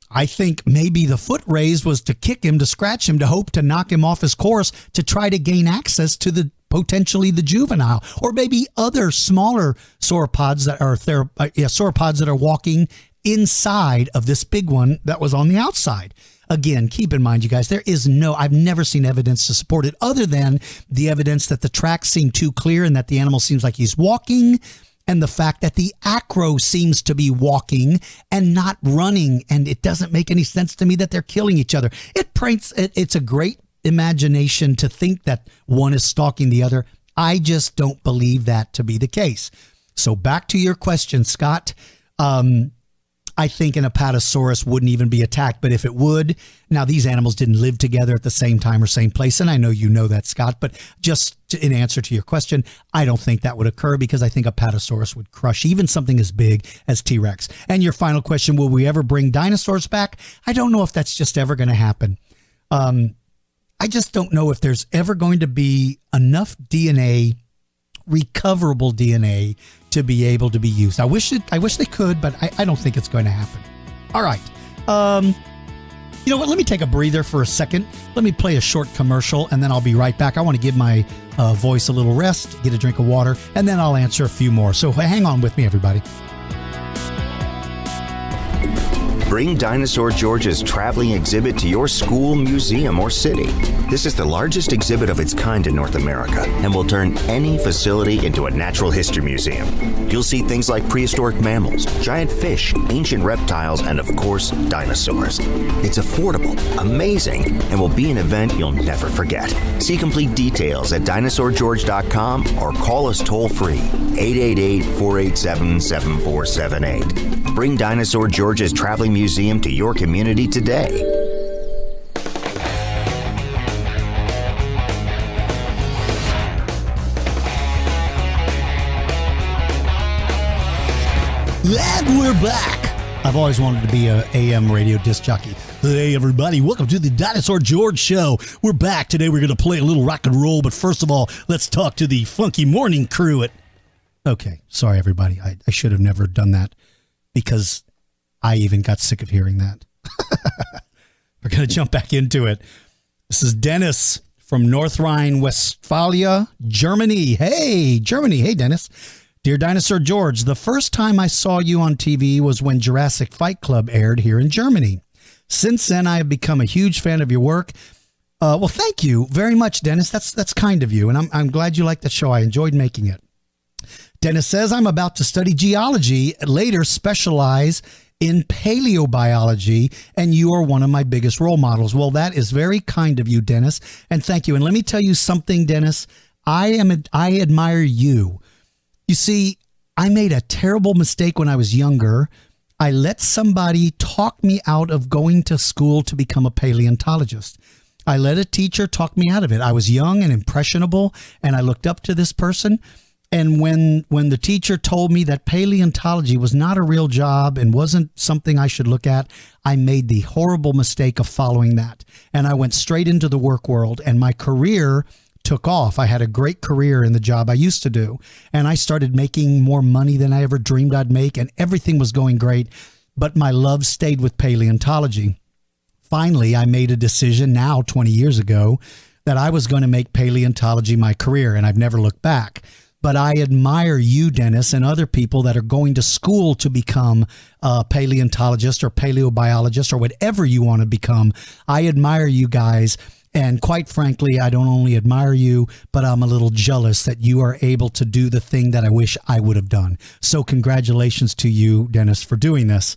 I think maybe the foot raised was to kick him, to scratch him, to hope to knock him off his course, to try to gain access to potentially the juvenile, or maybe other smaller sauropods that are walking inside of this big one that was on the outside. Again, keep in mind, you guys, I've never seen evidence to support it other than the evidence that the tracks seem too clear and that the animal seems like he's walking, and the fact that the acro seems to be walking and not running. And it doesn't make any sense to me that they're killing each other. It's a great imagination to think that one is stalking the other. I just don't believe that to be the case. So back to your question, Scott. I think an Apatosaurus wouldn't even be attacked, but if it would, now these animals didn't live together at the same time or same place, and I know you know that, Scott, but in answer to your question, I don't think that would occur because I think Apatosaurus would crush even something as big as T-Rex. And your final question, will we ever bring dinosaurs back? I don't know if that's just ever going to happen. I just don't know if there's ever going to be enough DNA, recoverable DNA, to be able to be used. I wish they could, but I don't think it's going to happen. All right. You know what? Let me take a breather for a second. Let me play a short commercial, and then I'll be right back. I want to give my voice a little rest, get a drink of water, and then I'll answer a few more. So hang on with me, everybody. Bring Dinosaur George's traveling exhibit to your school, museum, or city. This is the largest exhibit of its kind in North America and will turn any facility into a natural history museum. You'll see things like prehistoric mammals, giant fish, ancient reptiles, and of course, dinosaurs. It's affordable, amazing, and will be an event you'll never forget. See complete details at dinosaurgeorge.com or call us toll-free, 888-487-7478. Bring Dinosaur George's Traveling Museum to your community today. And we're back. I've always wanted to be a AM radio disc jockey. Hey, everybody. Welcome to the Dinosaur George Show. We're back. Today we're going to play a little rock and roll, but first of all, let's talk to the funky morning crew at... Okay, sorry, everybody. I should have never done that because I even got sick of hearing that. We're going to jump back into it. This is Dennis from North Rhine-Westphalia, Germany. Hey, Germany. Hey, Dennis. Dear Dinosaur George, the first time I saw you on TV was when Jurassic Fight Club aired here in Germany. Since then, I have become a huge fan of your work. Well, thank you very much, Dennis. That's kind of you, and I'm glad you liked the show. I enjoyed making it. Dennis says, I'm about to study geology, later specialize in paleobiology, and you are one of my biggest role models. Well, that is very kind of you, Dennis, and thank you. And let me tell you something, Dennis. I admire you. You see, I made a terrible mistake when I was younger. I let somebody talk me out of going to school to become a paleontologist. I let a teacher talk me out of it. I was young and impressionable, and I looked up to this person. And when the teacher told me that paleontology was not a real job and wasn't something I should look at, I made the horrible mistake of following that. And I went straight into the work world, and my career took off. I had a great career in the job I used to do, and I started making more money than I ever dreamed I'd make, and everything was going great, but my love stayed with paleontology. Finally, I made a decision now 20 years ago that I was going to make paleontology my career, and I've never looked back. But I admire you, Dennis, and other people that are going to school to become a paleontologist or paleobiologist or whatever you want to become. I admire you guys. And quite frankly, I don't only admire you, but I'm a little jealous that you are able to do the thing that I wish I would have done. So congratulations to you, Dennis, for doing this.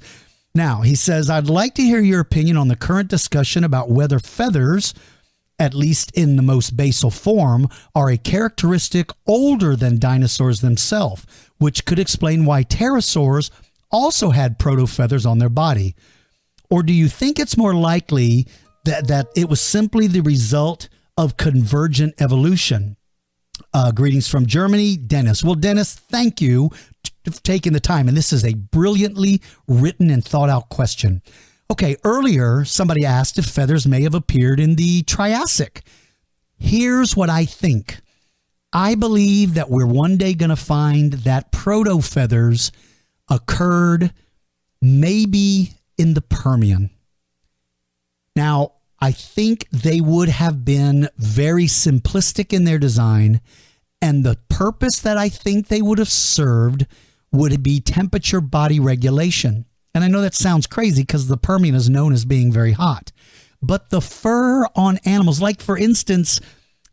Now, he says, I'd like to hear your opinion on the current discussion about whether feathers, at least in the most basal form, are a characteristic older than dinosaurs themselves, which could explain why pterosaurs also had proto-feathers on their body. Or do you think it's more likely that it was simply the result of convergent evolution? Greetings from Germany, Dennis. Well, Dennis, thank you for taking the time. And this is a brilliantly written and thought out question. Okay, earlier, somebody asked if feathers may have appeared in the Triassic. Here's what I think. I believe that we're one day going to find that proto-feathers occurred maybe in the Permian. Now, I think they would have been very simplistic in their design, and the purpose that I think they would have served would be temperature body regulation. And I know that sounds crazy because the Permian is known as being very hot. But the fur on animals, like for instance,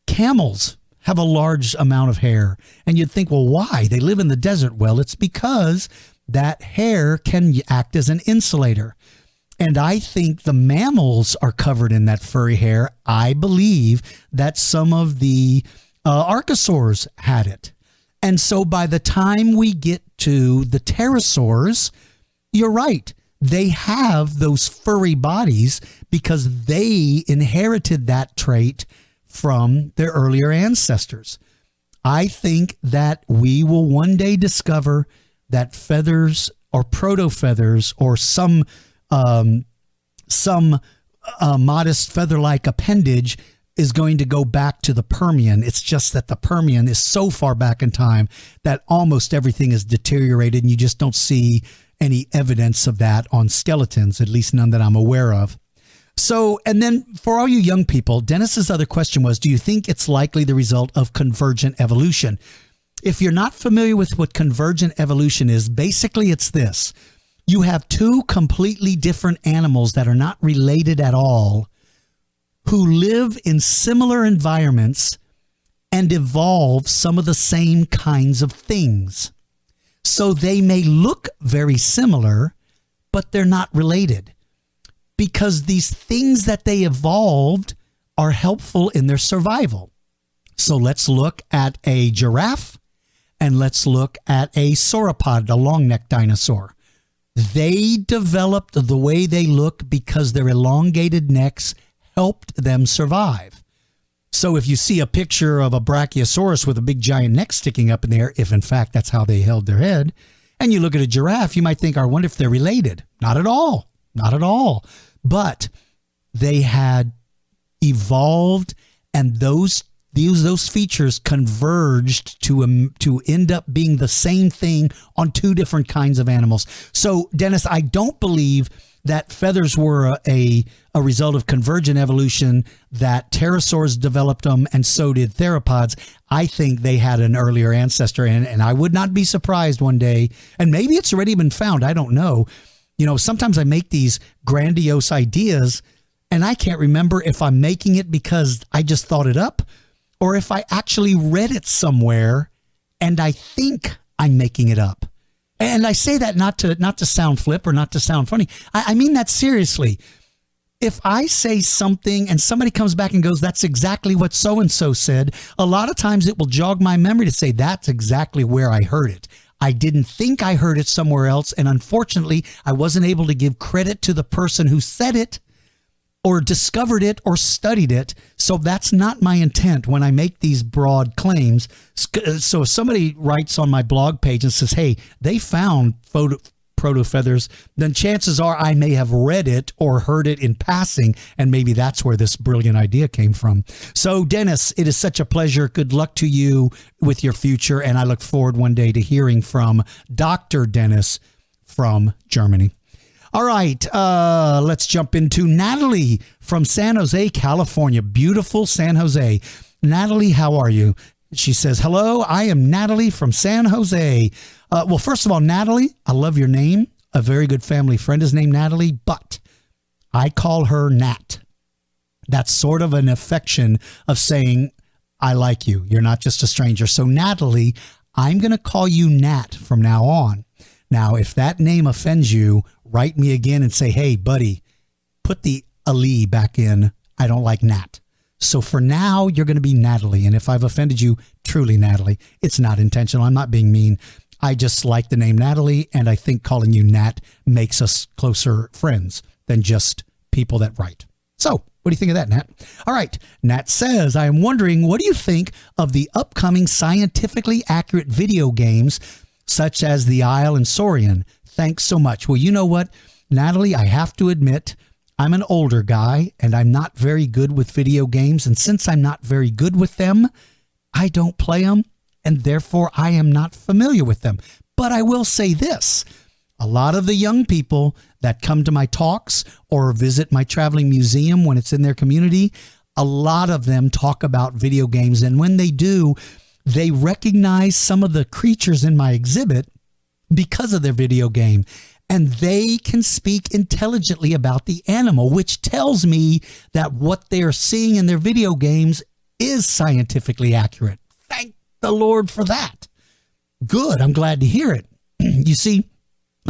camels have a large amount of hair. And you'd think, well, why? They live in the desert. Well, it's because that hair can act as an insulator. And I think the mammals are covered in that furry hair. I believe that some of the archosaurs had it. And so by the time we get to the pterosaurs, you're right. They have those furry bodies because they inherited that trait from their earlier ancestors. I think that we will one day discover that feathers or proto-feathers or some modest feather-like appendage is going to go back to the Permian. It's just that the Permian is so far back in time that almost everything is deteriorated and you just don't see any evidence of that on skeletons, at least none that I'm aware of. So, and then for all you young people, Dennis's other question was, do you think it's likely the result of convergent evolution? If you're not familiar with what convergent evolution is, basically it's this. You have two completely different animals that are not related at all who live in similar environments and evolve some of the same kinds of things. So they may look very similar, but they're not related because these things that they evolved are helpful in their survival. So let's look at a giraffe and let's look at a sauropod, a long-necked dinosaur. They developed the way they look because their elongated necks helped them survive. So if you see a picture of a brachiosaurus with a big giant neck sticking up in the air, if in fact that's how they held their head, and you look at a giraffe, you might think, I wonder if they're related. Not at all. Not at all. But they had evolved, and those features converged to end up being the same thing on two different kinds of animals. So, Dennis, I don't believe that feathers were a result of convergent evolution, that pterosaurs developed them, and so did theropods. I think they had an earlier ancestor, and I would not be surprised one day, and maybe it's already been found, I don't know. You know, sometimes I make these grandiose ideas, and I can't remember if I'm making it because I just thought it up, or if I actually read it somewhere, and I think I'm making it up. And I say that not to sound flip or not to sound funny. I mean that seriously. If I say something and somebody comes back and goes, that's exactly what so-and-so said, a lot of times it will jog my memory to say that's exactly where I heard it. I didn't think I heard it somewhere else. And unfortunately, I wasn't able to give credit to the person who said it or discovered it or studied it. So that's not my intent when I make these broad claims. So if somebody writes on my blog page and says, hey, they found proto-feathers, then chances are I may have read it or heard it in passing, and maybe that's where this brilliant idea came from. So, Dennis, it is such a pleasure. Good luck to you with your future, and I look forward one day to hearing from Dr. Dennis from Germany. All right, let's jump into Natalie from San Jose, California. Beautiful San Jose. Natalie, how are you? She says, hello, I am Natalie from San Jose. Well, first of all, Natalie, I love your name. A very good family friend is named Natalie, but I call her Nat. That's sort of an affection of saying, I like you. You're not just a stranger. So, Natalie, I'm going to call you Nat from now on. Now, if that name offends you, write me again and say, hey, buddy, put the Ali back in. I don't like Nat. So for now, you're going to be Natalie. And if I've offended you, truly, Natalie, it's not intentional. I'm not being mean. I just like the name Natalie, and I think calling you Nat makes us closer friends than just people that write. So what do you think of that, Nat? All right. Nat says, I am wondering, what do you think of the upcoming scientifically accurate video games such as The Isle and Saurian? Thanks so much. Well, you know what, Natalie, I have to admit, I'm an older guy and I'm not very good with video games. And since I'm not very good with them, I don't play them, and therefore I am not familiar with them. But I will say this. A lot of the young people that come to my talks or visit my traveling museum when it's in their community, a lot of them talk about video games. And when they do, they recognize some of the creatures in my exhibit because of their video game. And they can speak intelligently about the animal, which tells me that what they are seeing in their video games is scientifically accurate. Thank the Lord for that. Good. I'm glad to hear it. You see,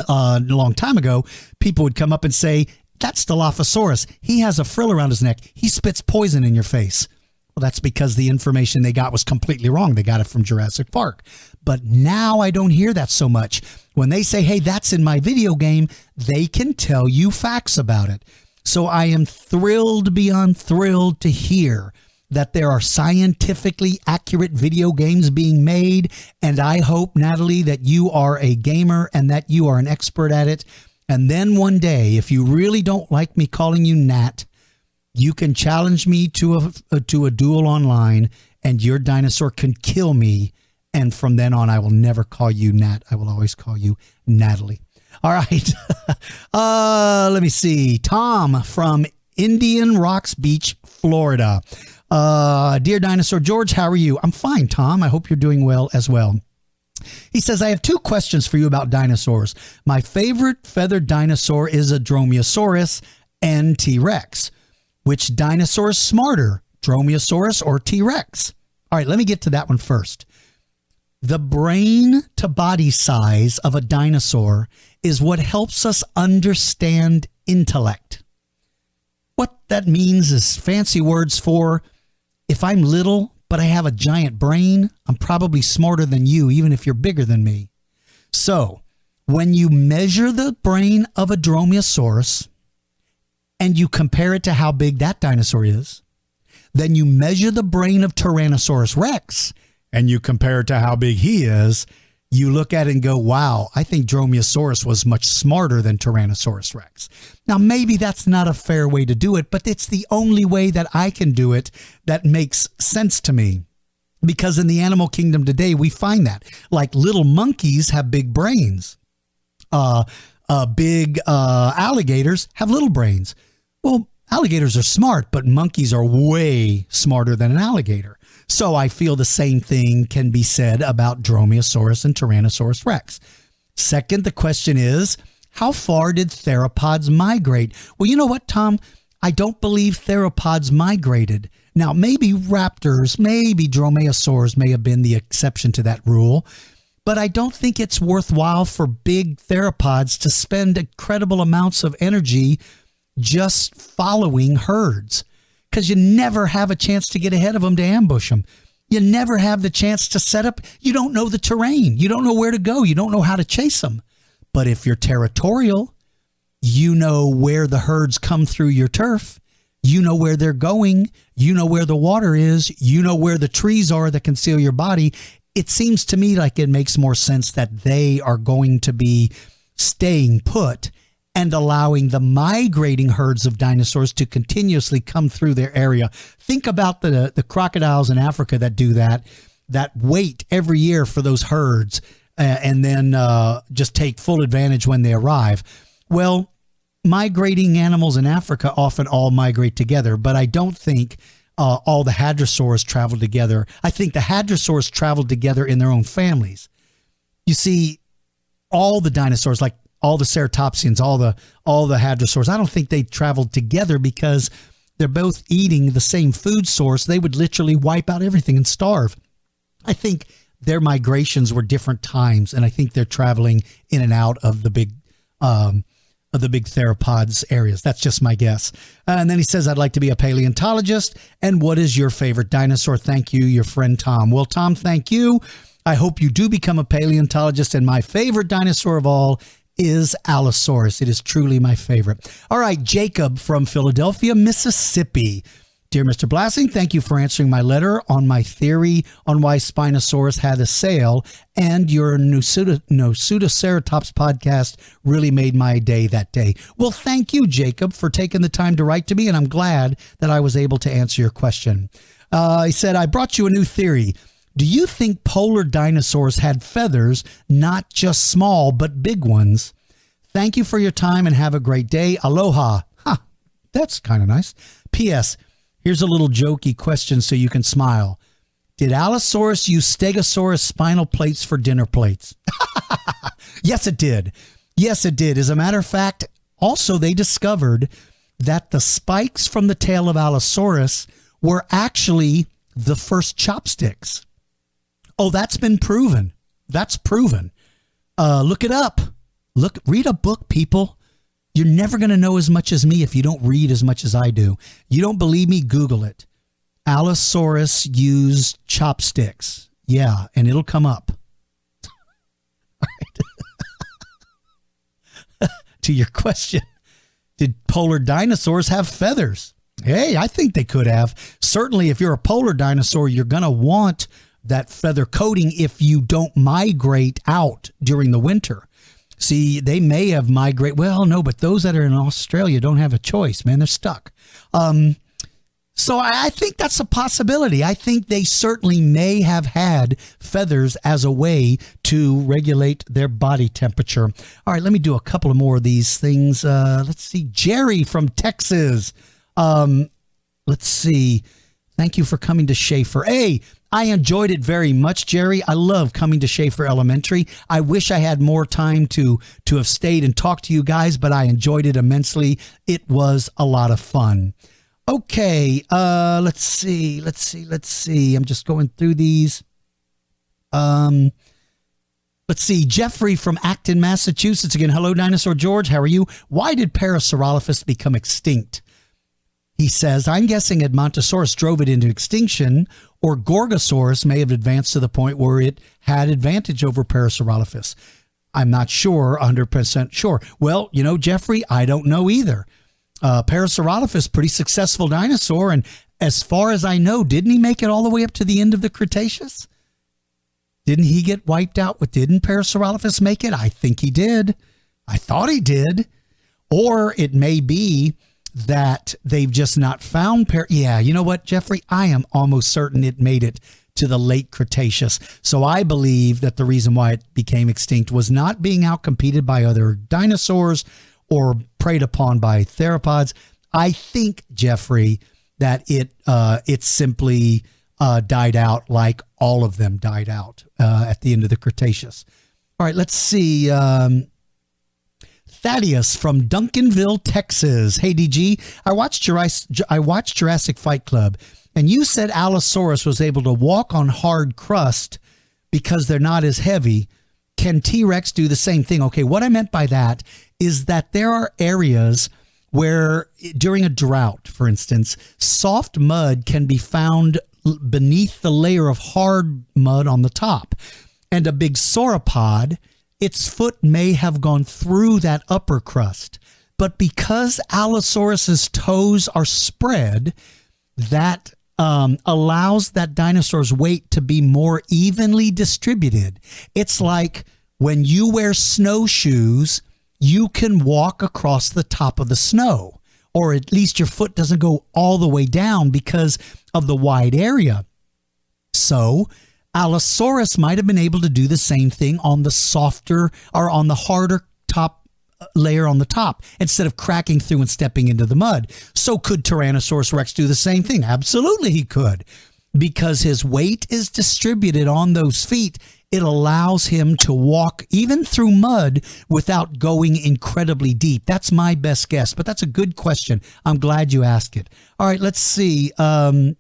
a long time ago, people would come up and say, that's Dilophosaurus. He has a frill around his neck. He spits poison in your face. Well, that's because the information they got was completely wrong. They got it from Jurassic Park. But now I don't hear that so much. When they say, hey, that's in my video game, they can tell you facts about it. So I am thrilled beyond thrilled to hear that there are scientifically accurate video games being made. And I hope, Natalie, that you are a gamer and that you are an expert at it. And then one day, if you really don't like me calling you Nat, you can challenge me to a duel online, and your dinosaur can kill me. And from then on, I will never call you Nat. I will always call you Natalie. All right. Let me see. Tom from Indian Rocks Beach, Florida. Dear Dinosaur George, how are you? I'm fine, Tom. I hope you're doing well as well. He says, I have two questions for you about dinosaurs. My favorite feathered dinosaur is a Dromaeosaurus and T-Rex. Which dinosaur is smarter, Dromaeosaurus or T-Rex? All right, let me get to that one first. The brain to body size of a dinosaur is what helps us understand intellect. What that means is fancy words for, if I'm little, but I have a giant brain, I'm probably smarter than you, even if you're bigger than me. So when you measure the brain of a Dromaeosaurus, and you compare it to how big that dinosaur is, then you measure the brain of Tyrannosaurus Rex, and you compare it to how big he is, you look at it and go, wow, I think Dromaeosaurus was much smarter than Tyrannosaurus Rex. Now, maybe that's not a fair way to do it, but it's the only way that I can do it that makes sense to me. Because in the animal kingdom today, we find that. Like little monkeys have big brains. Big alligators have little brains. Well, alligators are smart, but monkeys are way smarter than an alligator. So I feel the same thing can be said about Dromaeosaurus and Tyrannosaurus Rex. Second, the question is, how far did theropods migrate? Well, you know what, Tom? I don't believe theropods migrated. Now, maybe raptors, maybe dromaeosaurs may have been the exception to that rule. But I don't think it's worthwhile for big theropods to spend incredible amounts of energy just following herds, because you never have a chance to get ahead of them to ambush them. You never have the chance to set up. You don't know the terrain. You don't know where to go. You don't know how to chase them. But if you're territorial, you know where the herds come through your turf. You know where they're going. You know where the water is. You know where the trees are that conceal your body. It seems to me like it makes more sense that they are going to be staying put and allowing the migrating herds of dinosaurs to continuously come through their area. Think about the crocodiles in Africa that do that wait every year for those herds and then just take full advantage when they arrive. Well, migrating animals in Africa often all migrate together, but I don't think all the hadrosaurs travel together. I think the hadrosaurs traveled together in their own families. You see, all the dinosaurs, like all the ceratopsians, all the hadrosaurs, I don't think they traveled together because they're both eating the same food source. They would literally wipe out everything and starve. I think their migrations were different times, and I think they're traveling in and out of the big theropods areas. That's just my guess. And then he says, I'd like to be a paleontologist. And what is your favorite dinosaur? Thank you, your friend Tom. Well, Tom, thank you. I hope you do become a paleontologist. And my favorite dinosaur of all is Allosaurus. It is truly my favorite. All right, Jacob from Philadelphia, Mississippi. Dear Mr. Blassing, thank you for answering my letter on my theory on why Spinosaurus had a sail, and your Nosutoceratops podcast really made my day that day. Well, thank you, Jacob, for taking the time to write to me, and I'm glad that I was able to answer your question. He said, I brought you a new theory. Do you think polar dinosaurs had feathers, not just small, but big ones? Thank you for your time and have a great day. Aloha. That's kind of nice. P.S. Here's a little jokey question so you can smile. Did Allosaurus use Stegosaurus spinal plates for dinner plates? Yes, it did. Yes, it did. As a matter of fact, also they discovered that the spikes from the tail of Allosaurus were actually the first chopsticks. Oh, that's been proven. That's proven. Look it up. Read a book, people. You're never going to know as much as me if you don't read as much as I do. You don't believe me? Google it. Allosaurus used chopsticks. Yeah, and it'll come up. All right. To your question, did polar dinosaurs have feathers? Hey, I think they could have. Certainly, if you're a polar dinosaur, you're going to want that feather coating if you don't migrate out during the winter. See, they may have migrated. Well, no, but those that are in Australia don't have a choice, man. They're stuck. So I think that's a possibility. I think they certainly may have had feathers as a way to regulate their body temperature. All right, let me do a couple of more of these things. Let's see. Jerry from Texas. Let's see. Thank you for coming to Schaefer. Hey, I enjoyed it very much, Jerry. I love coming to Schaefer Elementary. I wish I had more time to have stayed and talked to you guys, but I enjoyed it immensely. It was a lot of fun. Okay, let's see. I'm just going through these. Let's see. Jeffrey from Acton, Massachusetts. Again, hello, Dinosaur George. How are you? Why did Parasaurolophus become extinct? He says, I'm guessing Edmontosaurus drove it into extinction, or Gorgosaurus may have advanced to the point where it had advantage over Parasaurolophus. I'm not sure, 100% sure. Well, you know, Jeffrey, I don't know either. Parasaurolophus, pretty successful dinosaur, and as far as I know, didn't he make it all the way up to the end of the Cretaceous? Didn't he get wiped out? Didn't Parasaurolophus make it? I think he did. I thought he did. Or it may be that they've just not found yeah, you know what, Jeffrey? I am almost certain it made it to the late Cretaceous. So I believe that the reason why it became extinct was not being outcompeted by other dinosaurs or preyed upon by theropods. I think, Jeffrey, that it simply died out like all of them died out at the end of the Cretaceous. All right, let's see. Thaddeus from Duncanville, Texas. Hey, DG, I watched Jurassic Fight Club, and you said Allosaurus was able to walk on hard crust because they're not as heavy. Can T-Rex do the same thing? Okay, what I meant by that is that there are areas where during a drought, for instance, soft mud can be found beneath the layer of hard mud on the top. And a big sauropod, its foot may have gone through that upper crust. But because Allosaurus's toes are spread, that allows that dinosaur's weight to be more evenly distributed. It's like when you wear snowshoes you can walk across the top of the snow, or at least your foot doesn't go all the way down because of the wide area. So Allosaurus might have been able to do the same thing on the softer or on the harder top layer on the top instead of cracking through and stepping into the mud. So could Tyrannosaurus Rex do the same thing? Absolutely he could. Because his weight is distributed on those feet, it allows him to walk even through mud without going incredibly deep. That's my best guess, but that's a good question. I'm glad you asked it. All right, let's see. I'm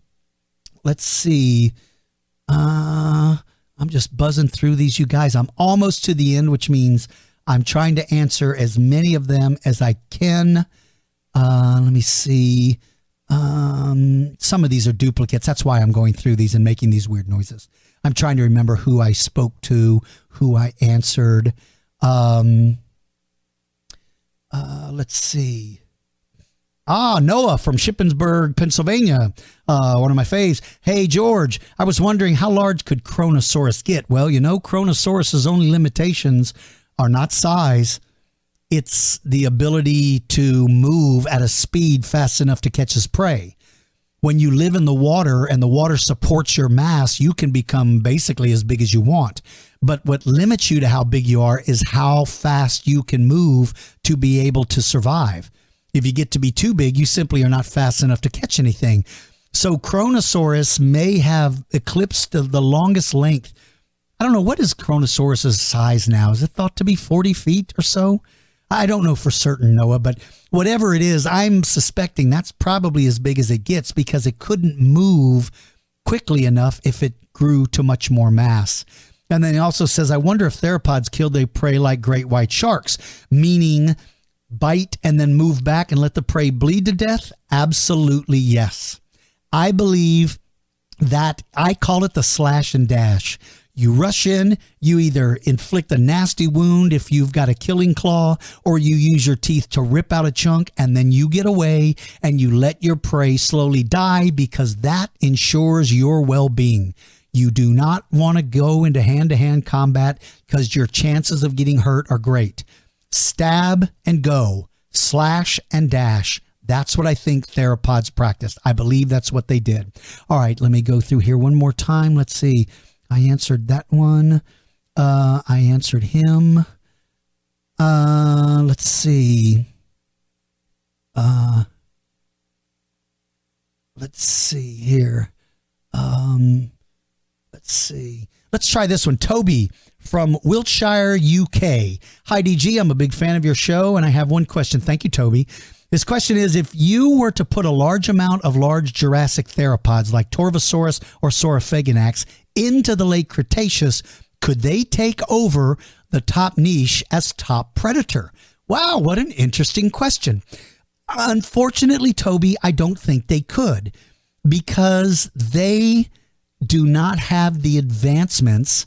just buzzing through these, you guys. I'm almost to the end, which means I'm trying to answer as many of them as I can. Let me see. Some of these are duplicates. That's why I'm going through these and making these weird noises. I'm trying to remember who I spoke to, who I answered. Let's see. Noah from Shippensburg, Pennsylvania. One of my faves. Hey, George, I was wondering how large could Kronosaurus get? Well, Kronosaurus's only limitations are not size. It's the ability to move at a speed fast enough to catch his prey. When you live in the water and the water supports your mass, you can become basically as big as you want. But what limits you to how big you are is how fast you can move to be able to survive. If you get to be too big, you simply are not fast enough to catch anything. So Kronosaurus may have eclipsed the longest length. I don't know, what is Kronosaurus's size now? Is it thought to be 40 feet or so? I don't know for certain, Noah, but whatever it is, I'm suspecting that's probably as big as it gets because it couldn't move quickly enough if it grew to much more mass. And then he also says, I wonder if theropods killed their prey like great white sharks, meaning bite and then move back and let the prey bleed to death? Absolutely yes. I believe that, I call it the slash and dash. You rush in, you either inflict a nasty wound if you've got a killing claw, or you use your teeth to rip out a chunk, and then you get away and you let your prey slowly die because that ensures your well-being. You do not want to go into hand-to-hand combat because your chances of getting hurt are great. Stab and go, slash and dash. That's what I think theropods practiced. I believe that's what they did. All right, let me go through here one more time. Let's see. I answered that one. I answered him. Let's see. Let's see here. Let's see. Let's try this one. Toby from Wiltshire, UK. Hi, DG. I'm a big fan of your show, and I have one question. Thank you, Toby. This question is, if you were to put a large amount of large Jurassic theropods like Torvosaurus or Saurophaganax into the late Cretaceous, could they take over the top niche as top predator? Wow, what an interesting question. Unfortunately, Toby, I don't think they could because they do not have the advancements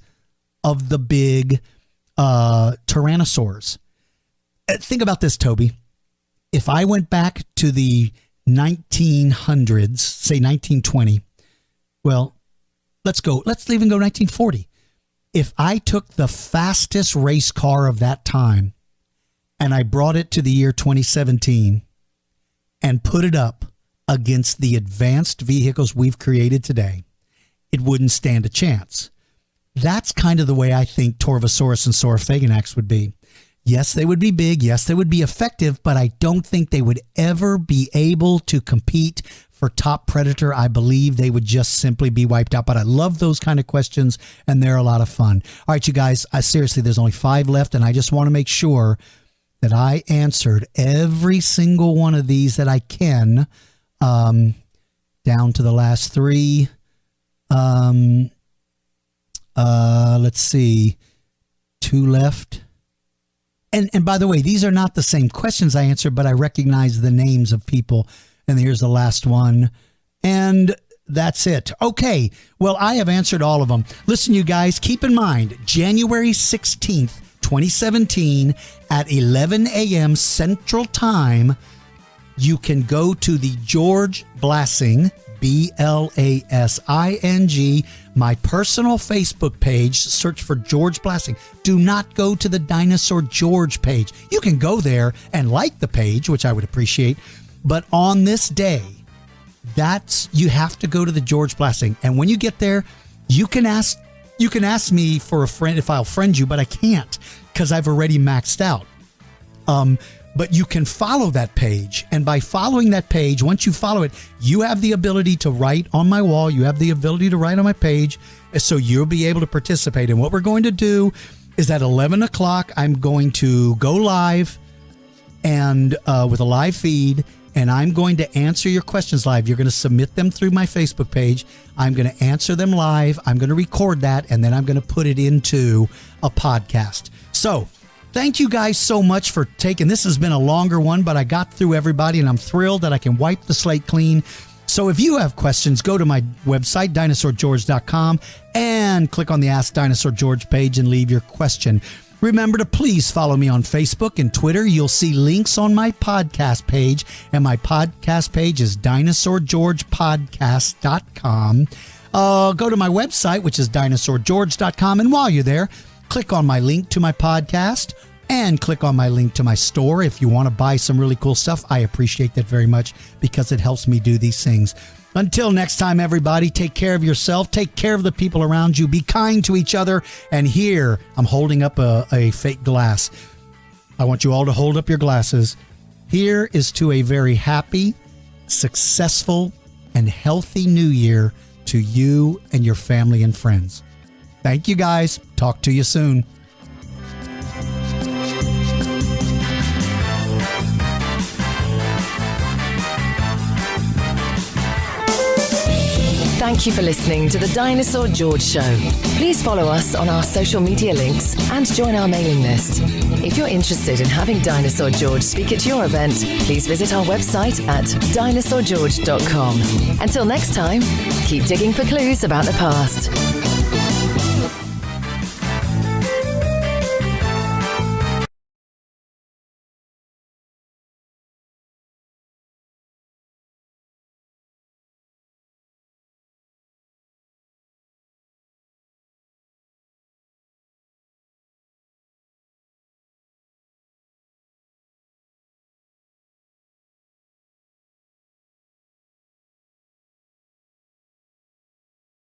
of the big tyrannosaurs. Think about this, Toby. If I went back to the 1900s, say 1920, well, let's even go 1940. If I took the fastest race car of that time and I brought it to the year 2017 and put it up against the advanced vehicles we've created today, it wouldn't stand a chance. That's kind of the way I think Torvosaurus and Saurophaganax would be. Yes, they would be big. Yes, they would be effective, but I don't think they would ever be able to compete for top predator. I believe they would just simply be wiped out. But I love those kind of questions, and they're a lot of fun. All right, you guys, seriously, there's only 5 left, and I just want to make sure that I answered every single one of these that I can, down to the last 3. Let's see, 2 left. And by the way, these are not the same questions I answered, but I recognize the names of people. And here's the last one. And that's it. Okay. Well, I have answered all of them. Listen, you guys, keep in mind, January 16th, 2017 at 11 a.m. Central Time, you can go to the George Blassing, BLASING. My personal Facebook page, search for George Blasting. Do not go to the Dinosaur George page. You can go there and like the page, which I would appreciate. But on this day, you have to go to the George Blasting. And when you get there, you can ask me for a friend if I'll friend you, but I can't because I've already maxed out. But you can follow that page. And by following that page, once you follow it, you have the ability to write on my wall. You have the ability to write on my page. So you'll be able to participate. And what we're going to do is at 11 o'clock, I'm going to go live and with a live feed. And I'm going to answer your questions live. You're going to submit them through my Facebook page. I'm going to answer them live. I'm going to record that. And then I'm going to put it into a podcast. So thank you guys so much for taking. This has been a longer one, but I got through everybody, and I'm thrilled that I can wipe the slate clean. So if you have questions, go to my website, dinosaurgeorge.com, and click on the Ask Dinosaur George page and leave your question. Remember to please follow me on Facebook and Twitter. You'll see links on my podcast page, and my podcast page is dinosaurgeorgepodcast.com. Go to my website, which is dinosaurgeorge.com, and while you're there, click on my link to my podcast and click on my link to my store if you want to buy some really cool stuff. I appreciate that very much because it helps me do these things. Until next time, everybody, take care of yourself. Take care of the people around you. Be kind to each other. And here, I'm holding up a fake glass. I want you all to hold up your glasses. Here is to a very happy, successful, and healthy new year to you and your family and friends. Thank you, guys. Talk to you soon. Thank you for listening to the Dinosaur George Show. Please follow us on our social media links and join our mailing list. If you're interested in having Dinosaur George speak at your event, please visit our website at dinosaurgeorge.com. Until next time, keep digging for clues about the past.